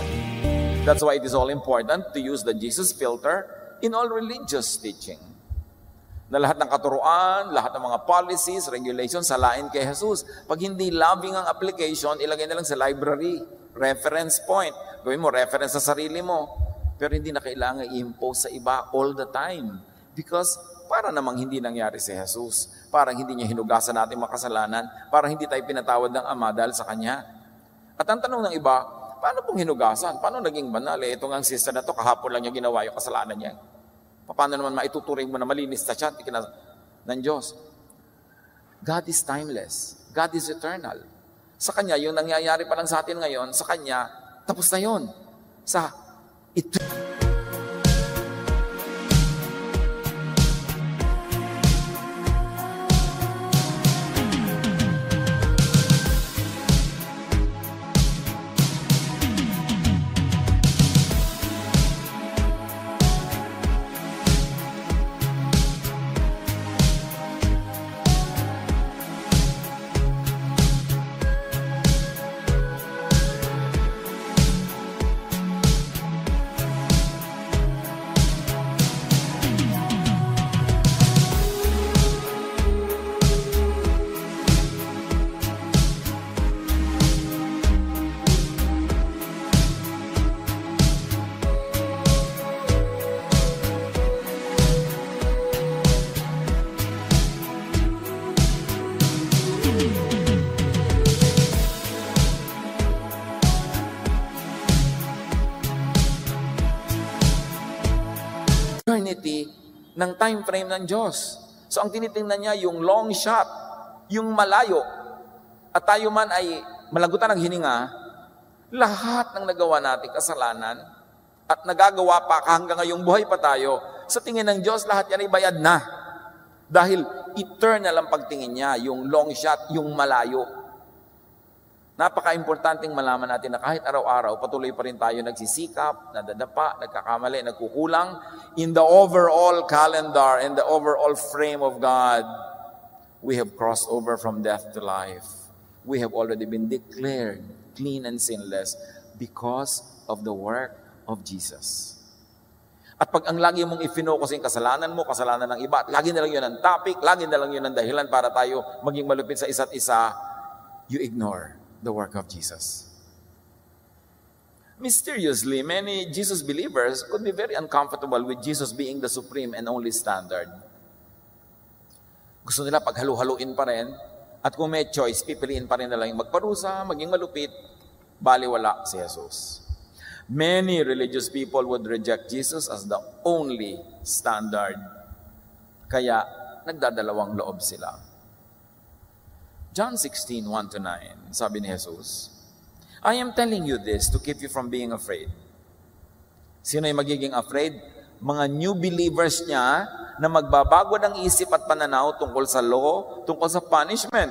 That's why it is all important to use the Jesus filter in all religious teaching. Na lahat ng katuruan, lahat ng mga policies, regulations, salain kay Jesus. Pag hindi loving ang application, ilagay na lang sa library, reference point. Gawin mo reference sa sarili mo. Pero hindi na kailangan i-impose sa iba all the time. Because para namang hindi nangyari si Jesus. Parang hindi niya hinugasan natin makasalanan. Parang hindi tayo pinatawad ng Ama dahil sa Kanya. At ang tanong ng iba, paano pong hinugasan? Paano naging banal? Ito nga ang sister na to, kahapon lang niya ginawa yung kasalanan niya. Paano naman maituturing mo na malinis na siya ng Diyos? God is timeless. God is eternal. Sa Kanya, yung nangyayari pa lang sa atin ngayon, sa Kanya, tapos na yun. Sa eternity ng time frame ng Diyos. So ang tinitingnan niya yung long shot, yung malayo. At tayo man ay malagutan ng hininga, lahat ng nagawa natin kasalanan at nagagawa pa hanggang ngayong buhay pa tayo, sa tingin ng Diyos lahat yan ay bayad na. Dahil eternal ang pagtingin niya, yung long shot, yung malayo. Napaka-importanting malaman natin na kahit araw-araw, patuloy pa rin tayo nagsisikap, nadadapa, nagkakamali, nagkukulang. In the overall calendar, in the overall frame of God, we have crossed over from death to life. We have already been declared clean and sinless because of the work of Jesus. At pag ang lagi mong i-focus yung kasalanan mo, kasalanan ng iba, at lagi na lang yun ang topic, lagi na lang yun ang dahilan para tayo maging malupit sa isa't isa, you ignore the work of Jesus. Mysteriously, many Jesus believers could be very uncomfortable with Jesus being the supreme and only standard. Gusto nila paghalu-haluin pa rin, at kung may choice, pipiliin pa rin nila yung magparusa, maging malupit, baliwala si Jesus. Many religious people would reject Jesus as the only standard. Kaya, nagdadalawang loob sila. John 16, 1-9, sabi ni Jesus, I am telling you this to keep you from being afraid. Sino ay magiging afraid? Mga new believers niya na magbabago ng isip at pananaw tungkol sa law, tungkol sa punishment.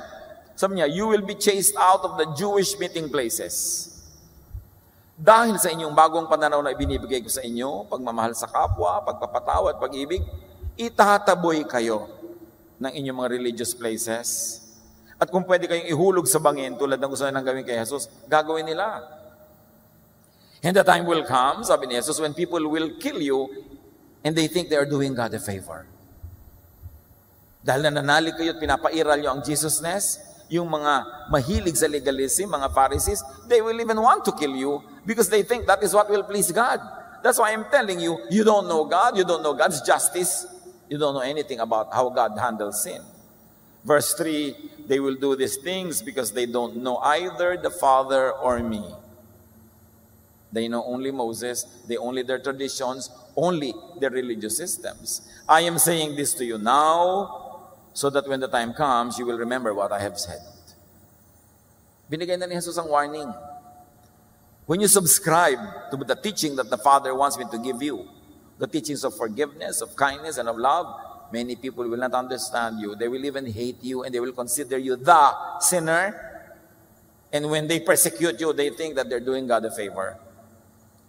Sabi niya, you will be chased out of the Jewish meeting places. Dahil sa inyong bagong pananaw na ibinibigay ko sa inyo, pagmamahal sa kapwa, pagpapatawad, pag-ibig, itataboy kayo ng inyong mga religious places. At kung pwede kayong ihulog sa bangin, tulad ng gusto nang gawin kay Jesus, gagawin nila. And the time will come, sabi ni Jesus, when people will kill you and they think they are doing God a favor. Dahil nananalig kayo at pinapairal nyo ang Jesusness, yung mga mahilig sa legalism, mga Pharisees, they will even want to kill you because they think that is what will please God. That's why I'm telling you, you don't know God, you don't know God's justice, you don't know anything about how God handles sin. Verse 3, they will do these things because they don't know either the Father or me. They know only Moses, they only their traditions, only their religious systems. I am saying this to you now, so that when the time comes, you will remember what I have said. Binigay na ni Jesus ang warning. When you subscribe to the teaching that the Father wants me to give you, the teachings of forgiveness, of kindness, and of love, many people will not understand you. They will even hate you, and they will consider you the sinner. And when they persecute you, they think that they're doing God a favor.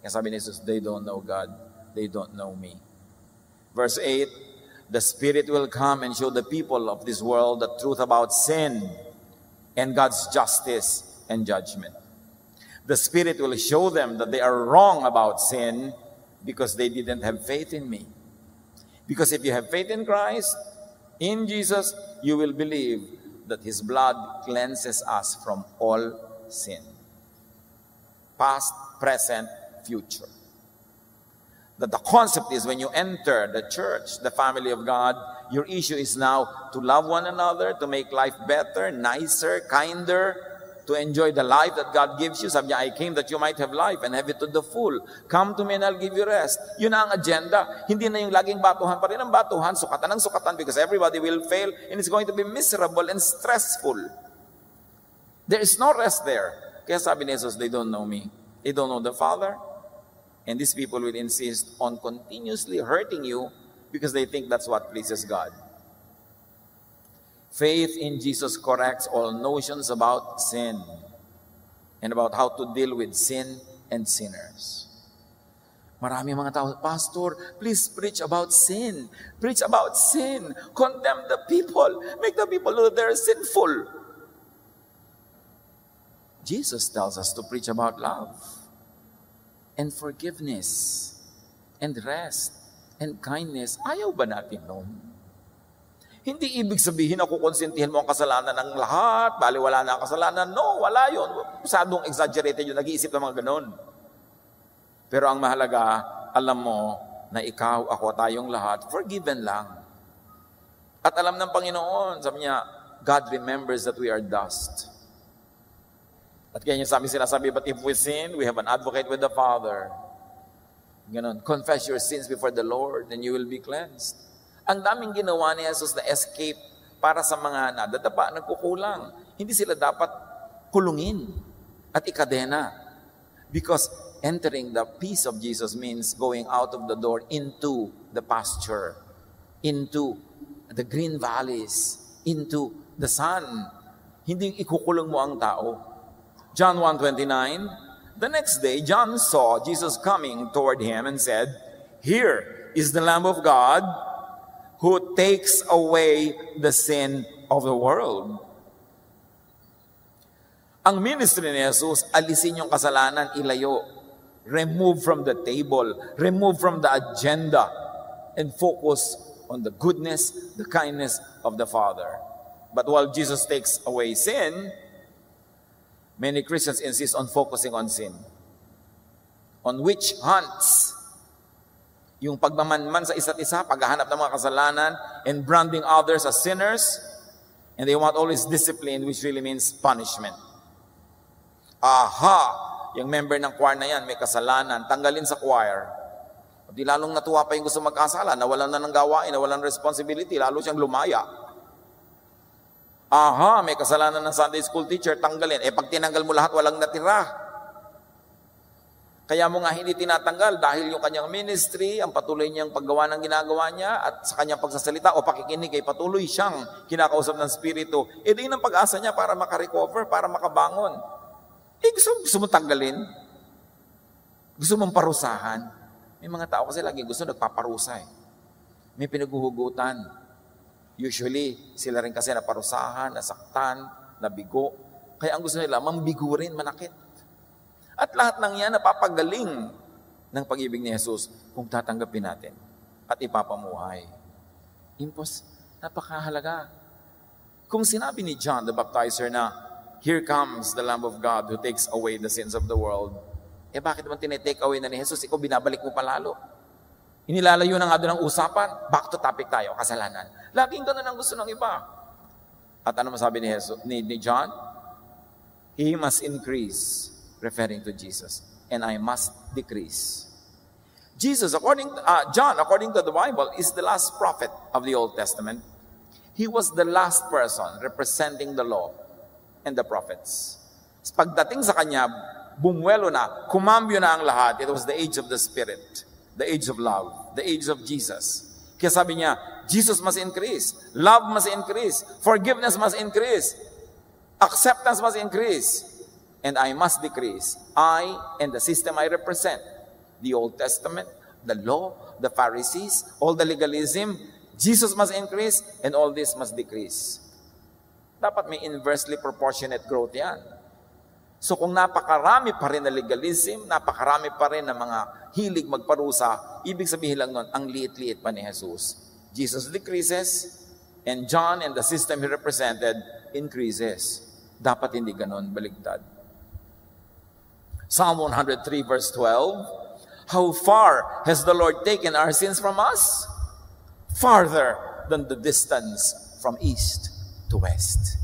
Kaya sabi ni Jesus, they don't know God. They don't know me. Verse 8, the Spirit will come and show the people of this world the truth about sin and God's justice and judgment. The Spirit will show them that they are wrong about sin because they didn't have faith in me. Because if you have faith in Christ, in Jesus, you will believe that His blood cleanses us from all sin. Past, present, future. That the concept is when you enter the church, the family of God, your issue is now to love one another, to make life better, nicer, kinder, to enjoy the life that God gives you. Sabi niya, I came that you might have life and have it to the full. Come to me and I'll give you rest. Yun ang agenda. Hindi na yung laging batuhan pa rin ang batuhan, sukatan ng sukatan, because everybody will fail and it's going to be miserable and stressful. There is no rest there. Kaya sabi ni Jesus, they don't know me. They don't know the Father. And these people will insist on continuously hurting you because they think that's what pleases God. Faith in Jesus corrects all notions about sin and about how to deal with sin and sinners. Marami mga tao, Pastor, please preach about sin. Preach about sin. Condemn the people. Make the people know they're sinful. Jesus tells us to preach about love and forgiveness and rest and kindness. Ayaw ba natin noon? Hindi ibig sabihin na kukonsentihin mo ang kasalanan ng lahat, bali wala na ang kasalanan. No, wala yun. Masyadong exaggerated yun, nag-iisip ng mga ganun. Pero ang mahalaga, alam mo na ikaw, ako, tayong lahat, forgiven lang. At alam ng Panginoon, sabi niya, God remembers that we are dust. At kaya niya sinasabi, but if we sin, we have an advocate with the Father. Ganon, confess your sins before the Lord, and you will be cleansed. Ang daming ginawa ni Jesus na escape para sa mga nadadapa, nagkukulang. Hindi sila dapat kulungin at ikadena. Because entering the peace of Jesus means going out of the door into the pasture, into the green valleys, into the sun. Hindi ikukulong mo ang tao. John 1:29, the next day, John saw Jesus coming toward him and said, "Here is the Lamb of God who takes away the sin of the world." Ang ministry ni Jesus, alisin yung kasalanan, ilayo. Remove from the table, remove from the agenda, and focus on the goodness, the kindness of the Father. But while Jesus takes away sin, many Christians insist on focusing on sin. On witch hunts. Yung pagmamanman sa isa't isa, paghahanap ng mga kasalanan, and branding others as sinners, and they want always discipline, which really means punishment. Aha! Yung member ng choir na yan, may kasalanan, tanggalin sa choir. Di lalong natuwa pa yung gusto magkasala, nawalan na ng gawain, nawalan ng responsibility, lalo siyang lumaya. Aha! May kasalanan ng Sunday school teacher, tanggalin. Pag tinanggal mo lahat, walang natira. Kaya mo nga hindi tinatanggal dahil yung kanyang ministry, ang patuloy niyang paggawa ng ginagawa niya at sa kanyang pagsasalita o pakikinig ay patuloy siyang kinakausap ng Espiritu. Din ang pag-asa niya para makarecover, para makabangon. Gusto mo tanggalin? Gusto mong parusahan? May mga tao kasi lagi gusto nagpaparusa. May pinaghuhugutan. Usually, sila rin kasi naparusahan, nasaktan, nabigo. Kaya ang gusto nila, mambigurin, manakit. At lahat ng yan napapagaling ng pag-ibig ni Jesus kung tatanggapin natin at ipapamuhay. Napakahalaga. Kung sinabi ni John the Baptizer na, "Here comes the Lamb of God who takes away the sins of the world," bakit naman tinitake away na ni Jesus? Ikaw binabalik mo palalo. Inilalayo na nga doon ang usapan. Back to topic tayo, kasalanan. Laging ganun ang gusto ng iba. At ano masabi ni John? He must increase, referring to Jesus. and I must decrease. John, according to the Bible, is the last prophet of the Old Testament. He was the last person representing the law and the prophets. Pagdating sa kanya, bumuelo na, kumambyo na ang lahat. It was the age of the Spirit, the age of love, the age of Jesus. Kaya sabi niya, Jesus must increase, love must increase, forgiveness must increase, acceptance must increase, and I must decrease. I and the system I represent, the Old Testament, the law, the Pharisees, all the legalism, Jesus must increase, and all this must decrease. Dapat may inversely proportionate growth yan. So kung napakarami pa rin na legalism, napakarami pa rin na mga hilig magparusa, ibig sabihin lang nun, ang liit-liit pa ni Jesus. Jesus decreases, and John and the system he represented increases. Dapat hindi ganon, baligtad. Psalm 103 verse 12, how far has the Lord taken our sins from us? Farther than the distance from east to west.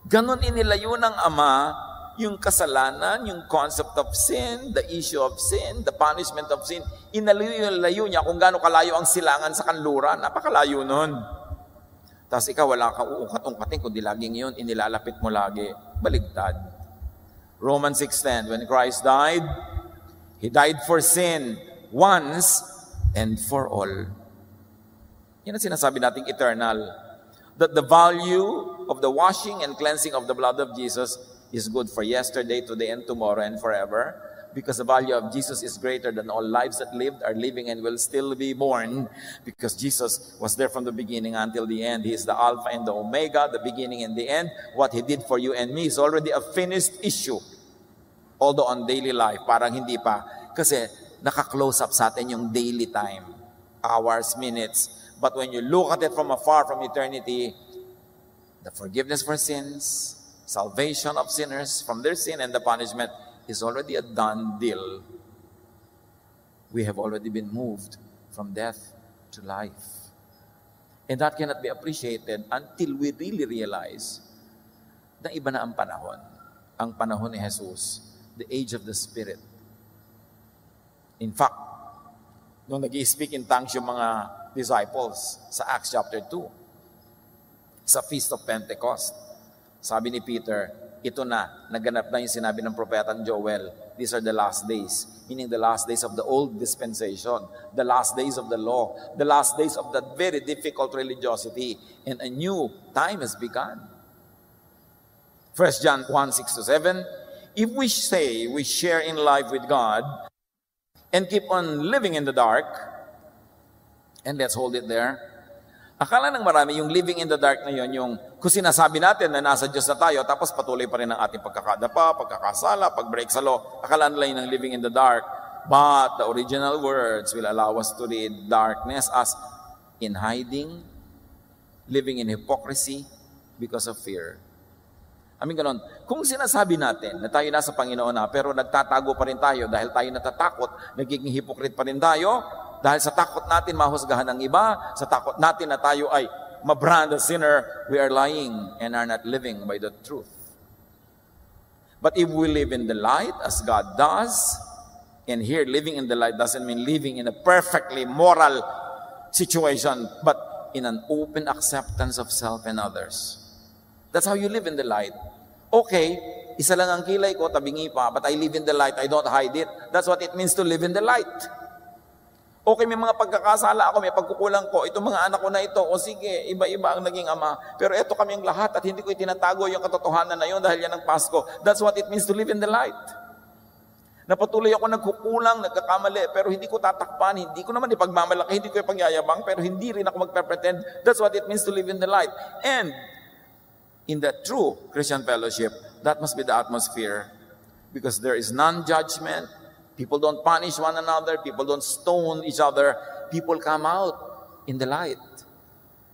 Ganon inilayo ng Ama yung kasalanan, yung concept of sin, the issue of sin, the punishment of sin. Inalayo niya kung gaano kalayo ang silangan sa kanluran. Napakalayo nun. Tapos ikaw wala ka uungkat-ungkatin, kundi laging yun, inilalapit mo lagi. Baligtad. Romans 6:10, when Christ died, He died for sin once and for all. Yan ang sinasabi nating eternal. That the value of the washing and cleansing of the blood of Jesus is good for yesterday, today, and tomorrow, and forever. Because the value of Jesus is greater than all lives that lived, are living, and will still be born. Because Jesus was there from the beginning until the end. He is the Alpha and the Omega, the beginning and the end. What He did for you and me is already a finished issue. Although on daily life, parang hindi pa. Kasi naka-close up sa atin yung daily time. Hours, minutes. But when you look at it from afar, from eternity, the forgiveness for sins, salvation of sinners from their sin and the punishment is already a done deal. We have already been moved from death to life. And that cannot be appreciated until we really realize na iba na ang panahon. Ang panahon ni Jesus, the age of the Spirit. In fact, nung nag-i-speak in tongues yung mga disciples sa Acts chapter 2, sa Feast of Pentecost, sabi ni Peter, ito na, naganap na yung sinabi ng propetang Joel. These are the last days, meaning the last days of the old dispensation, the last days of the law, the last days of that very difficult religiosity, and a new time has begun. 1 John 1:6-7, if we say we share in life with God and keep on living in the dark, and let's hold it there. Akala ng marami, yung living in the dark na yun, yung kung sinasabi natin na nasa Diyos na tayo, tapos patuloy pa rin ang ating pagkakadapa, pagkakasala, pag-break sa law. Akala nila yun ang living in the dark. But the original words will allow us to read darkness as in hiding, living in hypocrisy because of fear. Ganon. Kung sinasabi natin na tayo nasa Panginoon na, pero nagtatago pa rin tayo dahil tayo natatakot, nagiging hypocrite pa rin tayo, dahil sa takot natin mahusgahan ng iba, sa takot natin na tayo ay mabrand a sinner, we are lying and are not living by the truth. But if we live in the light as God does, and here living in the light doesn't mean living in a perfectly moral situation, but in an open acceptance of self and others. That's how you live in the light. Okay, isa lang ang kilay ko, tabingi pa, but I live in the light, I don't hide it. That's what it means to live in the light. Okay, may mga pagkakasala ako, may pagkukulang ko, itong mga anak ko na ito, o sige, iba-iba ang naging ama, pero ito kami ang lahat at hindi ko itinatago yung katotohanan na yun dahil yan ang Pasko. That's what it means to live in the light. Napatuloy ako nagkukulang, nagkakamali, pero hindi ko tatakpan, hindi ko naman ipagmamalaki, hindi ko ipagyayabang, pero hindi rin ako magpe-pretend. That's what it means to live in the light. And in the true Christian fellowship, that must be the atmosphere because there is non-judgment. People don't punish one another. People don't stone each other. People come out in the light,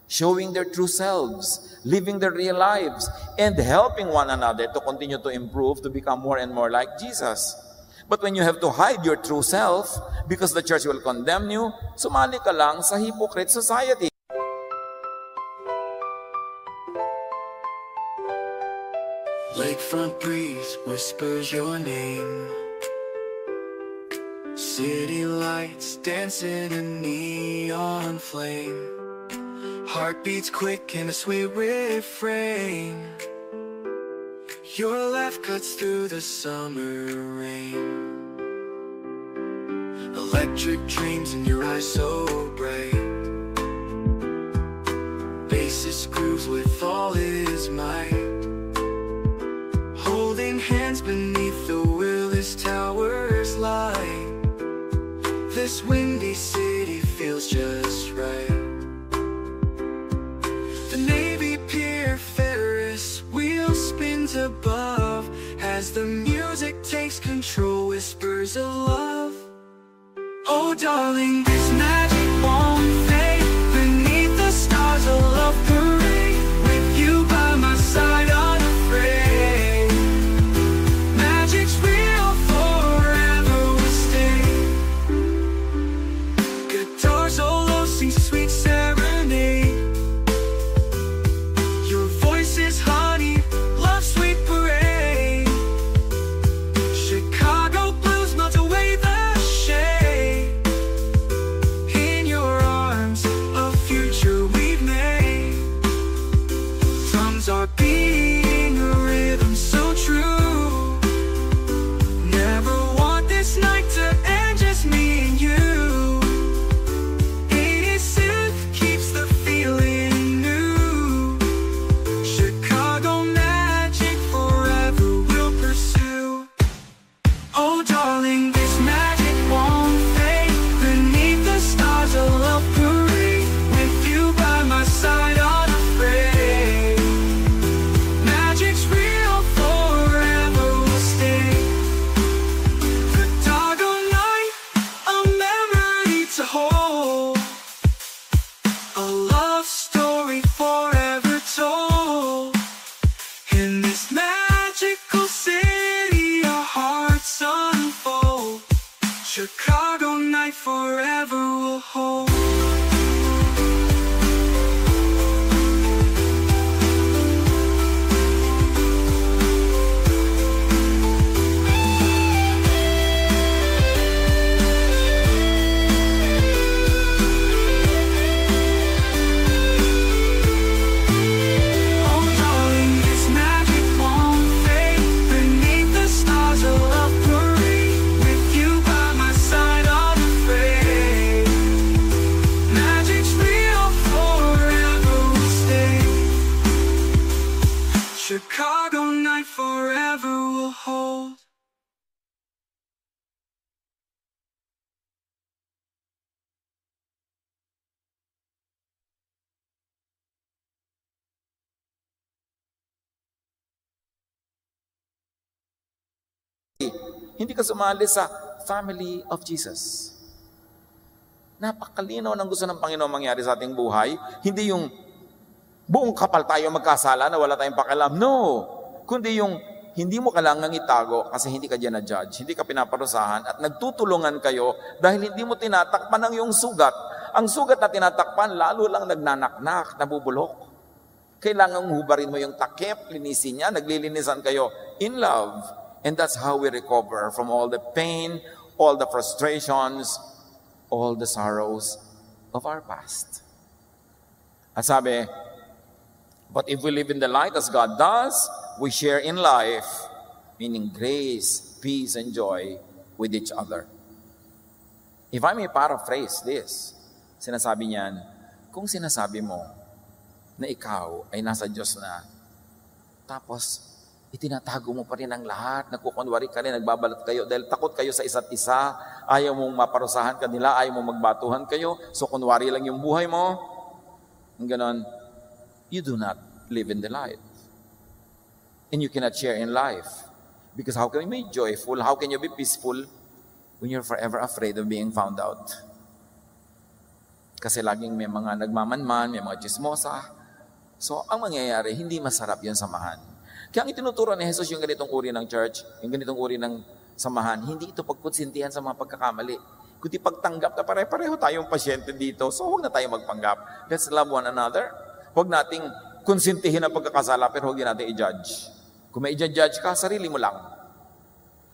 showing their true selves, living their real lives, and helping one another to continue to improve, to become more and more like Jesus. But when you have to hide your true self because the church will condemn you, sumali ka lang sa hypocrite society. Lakefront breeze whispers your name. City lights dancing in neon flame. Heartbeats quick in a sweet refrain. Your laugh cuts through the summer rain. Electric dreams in your eyes so bright. Bassist grooves with all his might. Holding hands beneath the Willis Towers light. This windy city feels just right. The Navy Pier Ferris wheel spins above. As the music takes control, whispers of love. Oh darling, this magic won't fade. Beneath the stars a love parade. With you by my side unafraid. Magic's real, forever will stay. Guitar solo sings a sweet serenade. Your voice is honey, love's sweet parade. Chicago blues melt away the shade. In your arms, a future we've made. Drums are beating a rhythm so true. Never want this night to end, just me and you. 80s synth keeps the feeling new. Chicago magic forever will pursue. Oh darling, this magic won't fade. Beneath the stars a love parade. With you by my side unafraid. Magic's real, forever will stay. The doggone night, a memory to hold. A love story forever told. In this magical city, our hearts unfold. Chicago night forever will hold. Oh darling, this magic won't fade. Beneath the stars a love parade. With you by my side unafraid. Magic's real, forever will stay. Chicago night forever will hold. Hindi ka sumali sa family of Jesus. Napakalinaw ng gusto ng Panginoon mangyari sa ating buhay. Hindi yung buong kapal tayo magkasala na wala tayong pakialam. No! Kundi yung hindi mo kailangang itago kasi hindi ka dyan na-judge, hindi ka pinaparusahan at nagtutulungan kayo dahil hindi mo tinatakpan ang iyong sugat. Ang sugat na tinatakpan, lalo lang nagnanaknak, nabubulok. Kailangang hubarin mo yung takip, linisin niya, naglilinisan kayo in love. And that's how we recover from all the pain, all the frustrations, all the sorrows of our past. At sabi, but if we live in the light as God does, we share in life, meaning grace, peace, and joy with each other. If I may paraphrase this, sinasabi niyan, kung sinasabi mo na ikaw ay nasa Diyos na, tapos itinatago mo pa rin ang lahat, nagkukunwari ka rin, nagbabalat kayo dahil takot kayo sa isa't isa, ayaw mong maparusahan kanila, ayaw mong magbatuhan kayo, so kunwari lang yung buhay mo, ang ganon, you do not live in the light. And you cannot share in life. Because how can you be joyful? How can you be peaceful when you're forever afraid of being found out? Kasi laging may mga nagmamanman, may mga chismosa. So, ang mangyayari, hindi masarap yung samahan. Kaya ang itinuturo ni Jesus yung ganitong uri ng church, yung ganitong uri ng samahan, hindi ito pagkonsintihan sa mga pagkakamali. Kundi pagtanggap na pare-pareho tayong pasyente dito, so huwag na tayong magpanggap. Let's love one another. Huwag nating konsintihin ang pagkakasala, pero huwag din natin i-judge. Kung may i-judge ka, sarili mo lang.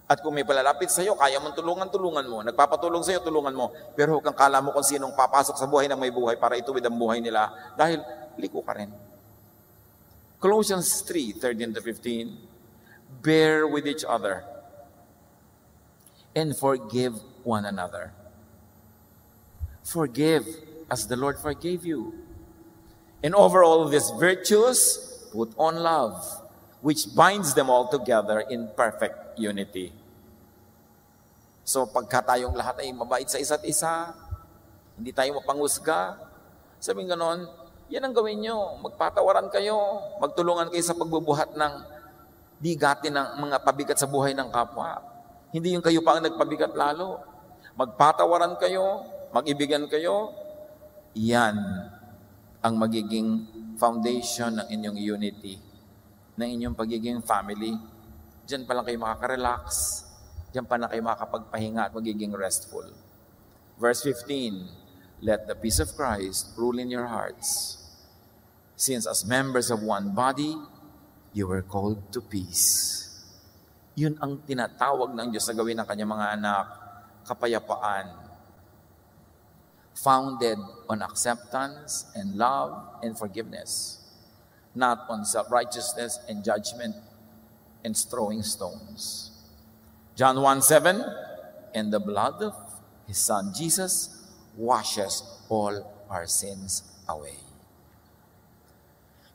At kung may palalapit sa'yo, kaya mong tulungan mo. Nagpapatulong sa'yo, tulungan mo. Pero huwag kang kala mo kung sinong papasok sa buhay ng may buhay para ituwid ang buhay nila. Dahil liko ka rin. Colossians 3:13-15, bear with each other and forgive one another. Forgive as the Lord forgave you. And over all these virtues, put on love, which binds them all together in perfect unity. So pagka tayong lahat ay mabait sa isa't isa, hindi tayo mapangusga, sabihin ganon, yan ang gawin nyo. Magpatawaran kayo, magtulungan kayo sa pagbubuhat ng bigatin ng mga pabigat sa buhay ng kapwa. Hindi yung kayo pa ang nagpabigat lalo. Magpatawaran kayo, mag-ibigan kayo, yan ang magiging foundation ng inyong unity, ng inyong pagiging family. Diyan pa lang kayo makaka-relax. Diyan pa lang kayo makakapagpahinga at magiging restful. Verse 15, let the peace of Christ rule in your hearts, since as members of one body, you were called to peace. Yun ang tinatawag ng Diyos sa gawin ng kanyang mga anak, kapayapaan. Founded on acceptance and love and forgiveness, not on self-righteousness and judgment and throwing stones. John 1:7, and the blood of His Son Jesus washes all our sins away.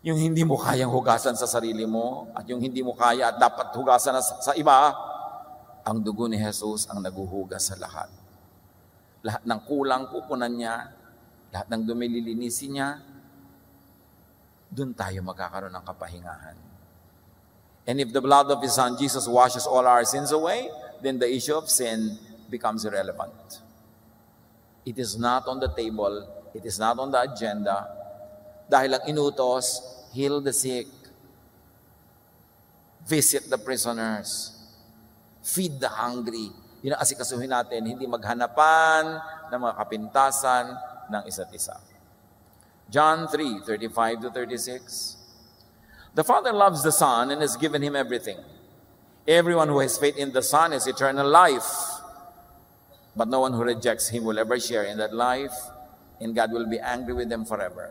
Yung hindi mo kayang hugasan sa sarili mo at yung hindi mo kaya at dapat hugasan sa iba, ang dugo ni Jesus ang naguhugas sa lahat. Lahat ng kulang pupunan niya, lahat ng dumi lilinisin niya, doon tayo magkakaroon ng kapahingahan. And if the blood of His Son Jesus washes all our sins away, then the issue of sin becomes irrelevant. It is not on the table, it is not on the agenda, dahil ang inutos, heal the sick, visit the prisoners, feed the hungry. Yun ang asikasuhin natin, hindi maghanapan ng mga kapintasan ng isa't isa. John 3:35-36. The Father loves the Son and has given Him everything. Everyone who has faith in the Son has eternal life. But no one who rejects Him will ever share in that life, and God will be angry with them forever.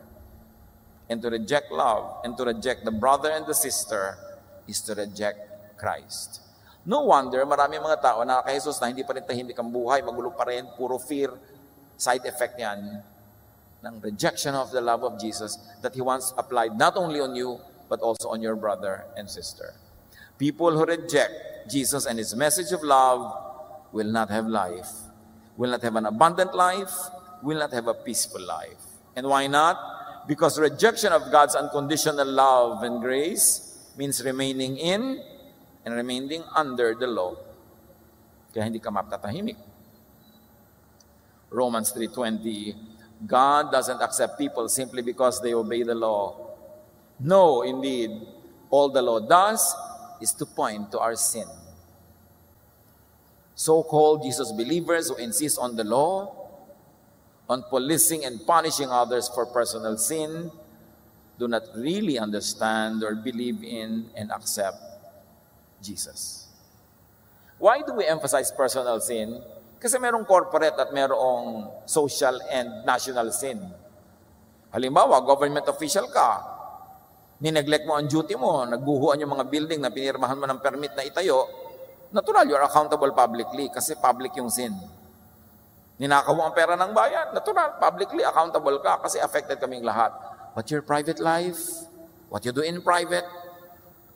And to reject love, and to reject the brother and the sister, is to reject Christ. No wonder, marami mga tao na kay Jesus na hindi pa rin tahimik ang buhay, magulo pa rin, puro fear, side effect yan, ng rejection of the love of Jesus that He wants applied not only on you, but also on your brother and sister. People who reject Jesus and His message of love will not have life, will not have an abundant life, will not have a peaceful life. And why not? Because rejection of God's unconditional love and grace means remaining in and remaining under the law. Kaya hindi ka mapatatahimik. Romans 3:20, God doesn't accept people simply because they obey the law. No, indeed, all the law does is to point to our sin. So-called Jesus believers who insist on the law, on policing and punishing others for personal sin, do not really understand or believe in and accept Jesus. Why do we emphasize personal sin? Kasi merong corporate at merong social and national sin. Halimbawa, government official ka, nineglect mo ang duty mo, nagguhuan yung mga building na pinirmahan mo ng permit na itayo, natural, you're accountable publicly kasi public yung sin. Ninakaw mo ang pera ng bayan, natural, publicly accountable ka kasi affected kaming lahat. But your private life, what you do in private,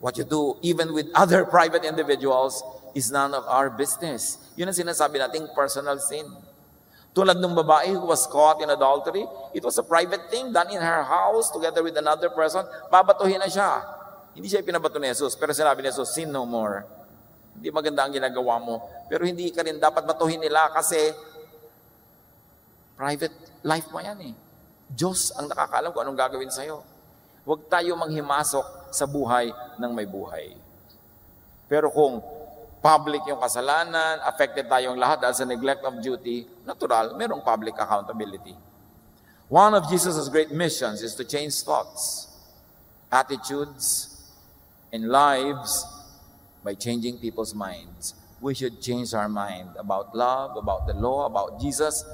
what you do even with other private individuals is none of our business. Yun ang sinasabi nating personal sin. Tulad ng babae who was caught in adultery, it was a private thing done in her house together with another person. Babatuhin na siya. Hindi siya pinabato ni Jesus, pero sinabi ni Jesus, sin no more. Hindi maganda ang ginagawa mo. Pero hindi ka rin dapat batuhin nila kasi private life mo yan eh. Diyos ang nakakaalam kung anong gagawin sa'yo. Huwag tayo manghimasok sa buhay ng may buhay. Pero kung public yung kasalanan, affected tayong lahat dahil sa neglect of duty, natural, merong public accountability. One of Jesus' great missions is to change thoughts, attitudes, in lives by changing people's minds. We should change our mind about love, about the law, about Jesus,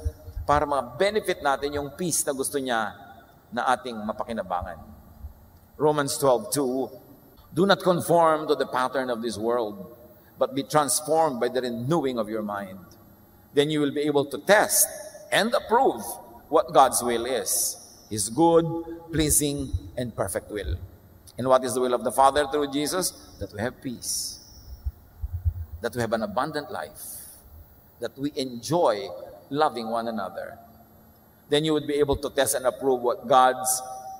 para ma-benefit natin yung peace na gusto niya na ating mapakinabangan. Romans 12:2, do not conform to the pattern of this world, but be transformed by the renewing of your mind. Then you will be able to test and approve what God's will is, His good, pleasing, and perfect will. And what is the will of the Father through Jesus? That we have peace, that we have an abundant life, that we enjoy loving one another. Then you would be able to test and approve what God's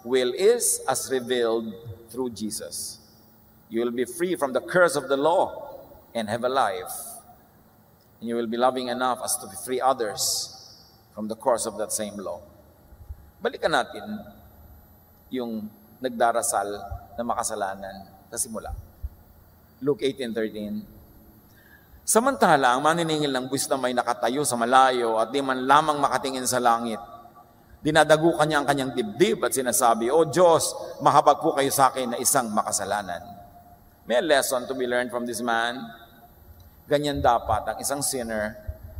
will is as revealed through Jesus. You will be free from the curse of the law and have a life. And you will be loving enough as to free others from the curse of that same law. Balikan natin yung nagdarasal na makasalanan sa simula. Luke 18:13. Samantala, ang maniningil ng buwis na may nakatayo sa malayo at di man lamang makatingin sa langit, dinadagukan niya ang kanyang dibdib at sinasabi, O Diyos, mahabag po kayo sa akin na isang makasalanan. May a lesson to be learned from this man. Ganyan dapat ang isang sinner,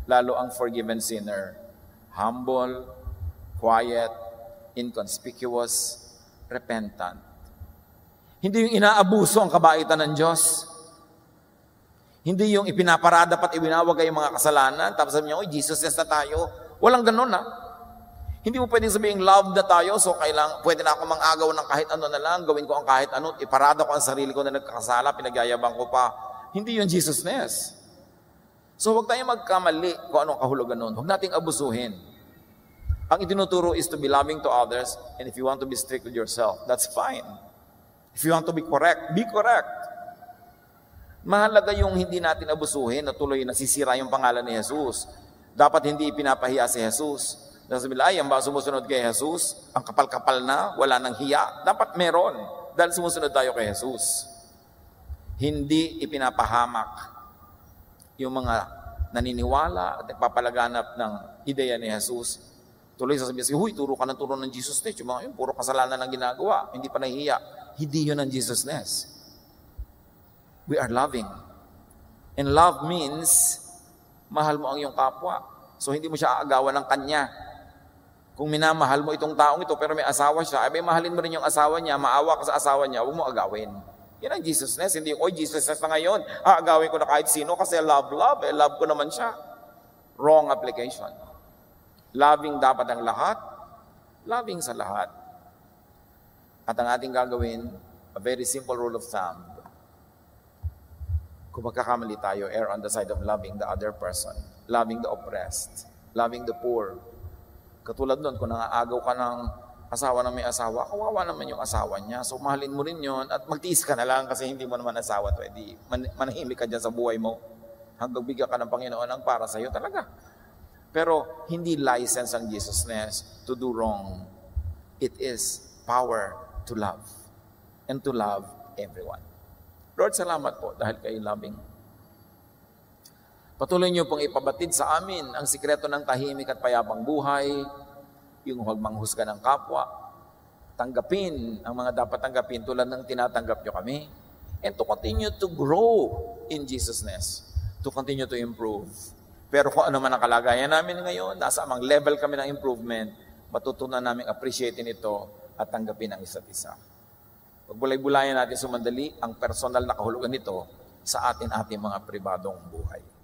lalo ang forgiven sinner. Humble, quiet, inconspicuous, repentant. Hindi yung inaabuso ang kabaitan ng Diyos. Hindi yung ipinaparada pat ibinawag ay mga kasalanan, tapos sabi niya, oy, Jesus yes na tayo. Walang ganun ha. Hindi mo pwedeng sabihin, love na tayo, so pwede na ako mang-agaw ng kahit ano na lang, gawin ko ang kahit ano, iparada ko ang sarili ko na nagkakasala, pinagyayabang ko pa. Hindi yung Jesus-ness. So huwag tayong magkamali kung anong kahulugan nun. Huwag nating abusuhin. Ang itinuturo is to be loving to others, and if you want to be strict with yourself, that's fine. If you want to be correct, be correct. Mahalaga yung hindi natin abusuhin na tuloy nasisira yung pangalan ni Jesus. Dapat hindi ipinapahiya si Jesus. Sabi nila, ay, ang ba sumusunod kay Jesus? Ang kapal-kapal na, wala nang hiya. Dapat meron, dahil sumusunod tayo kay Jesus. Hindi ipinapahamak yung mga naniniwala at nagpapalaganap ng ideya ni Jesus. Tuloy sasabihin, huy, turo ka ng turo ng Jesus-ness. Yung mga yun, puro kasalanan ang ginagawa. Hindi pa nahihiya. Hindi yun ang Jesus-ness. We are loving. And love means, mahal mo ang iyong kapwa. So hindi mo siya aagawan ng kanya. Kung minamahal mo itong taong ito, pero may asawa siya, ay mahalin mo rin yung asawa niya, maawa ka sa asawa niya, huwag mo agawin. Yan ang Jesus-ness. Hindi yung, oy, Jesus-ness na ngayon, aagawin ko na kahit sino kasi love, love ko naman siya. Wrong application. Loving dapat ang lahat, loving sa lahat. At ang ating gagawin, a very simple rule of thumb. Kung magkakamali tayo, err on the side of loving the other person, loving the oppressed, loving the poor. Katulad nun, kung nangaagaw ka ng asawa na may asawa, kawawa naman yung asawa niya. So mahalin mo rin yun at magtiis ka na lang kasi hindi mo naman asawa to. Edi manahimik ka dyan sa buhay mo hanggang bigyan ka ng Panginoon ang para sa'yo talaga. Pero hindi license ang Jesus-ness to do wrong. It is power to love and to love everyone. Lord, salamat po dahil kayo loving. Patuloy niyo pong ipabatid sa amin ang sikreto ng tahimik at payapang buhay, yung huwag manghusga ng kapwa, tanggapin ang mga dapat tanggapin tulad ng tinatanggap niyo kami, and to continue to grow in Jesus-ness, to continue to improve. Pero kung ano man ang kalagayan namin ngayon, nasa amang level kami ng improvement, matutunan namin appreciatein ito at tanggapin ang isa't isa. Pagbulay-bulayan natin sumandali ang personal na kahulugan nito sa ating mga pribadong buhay.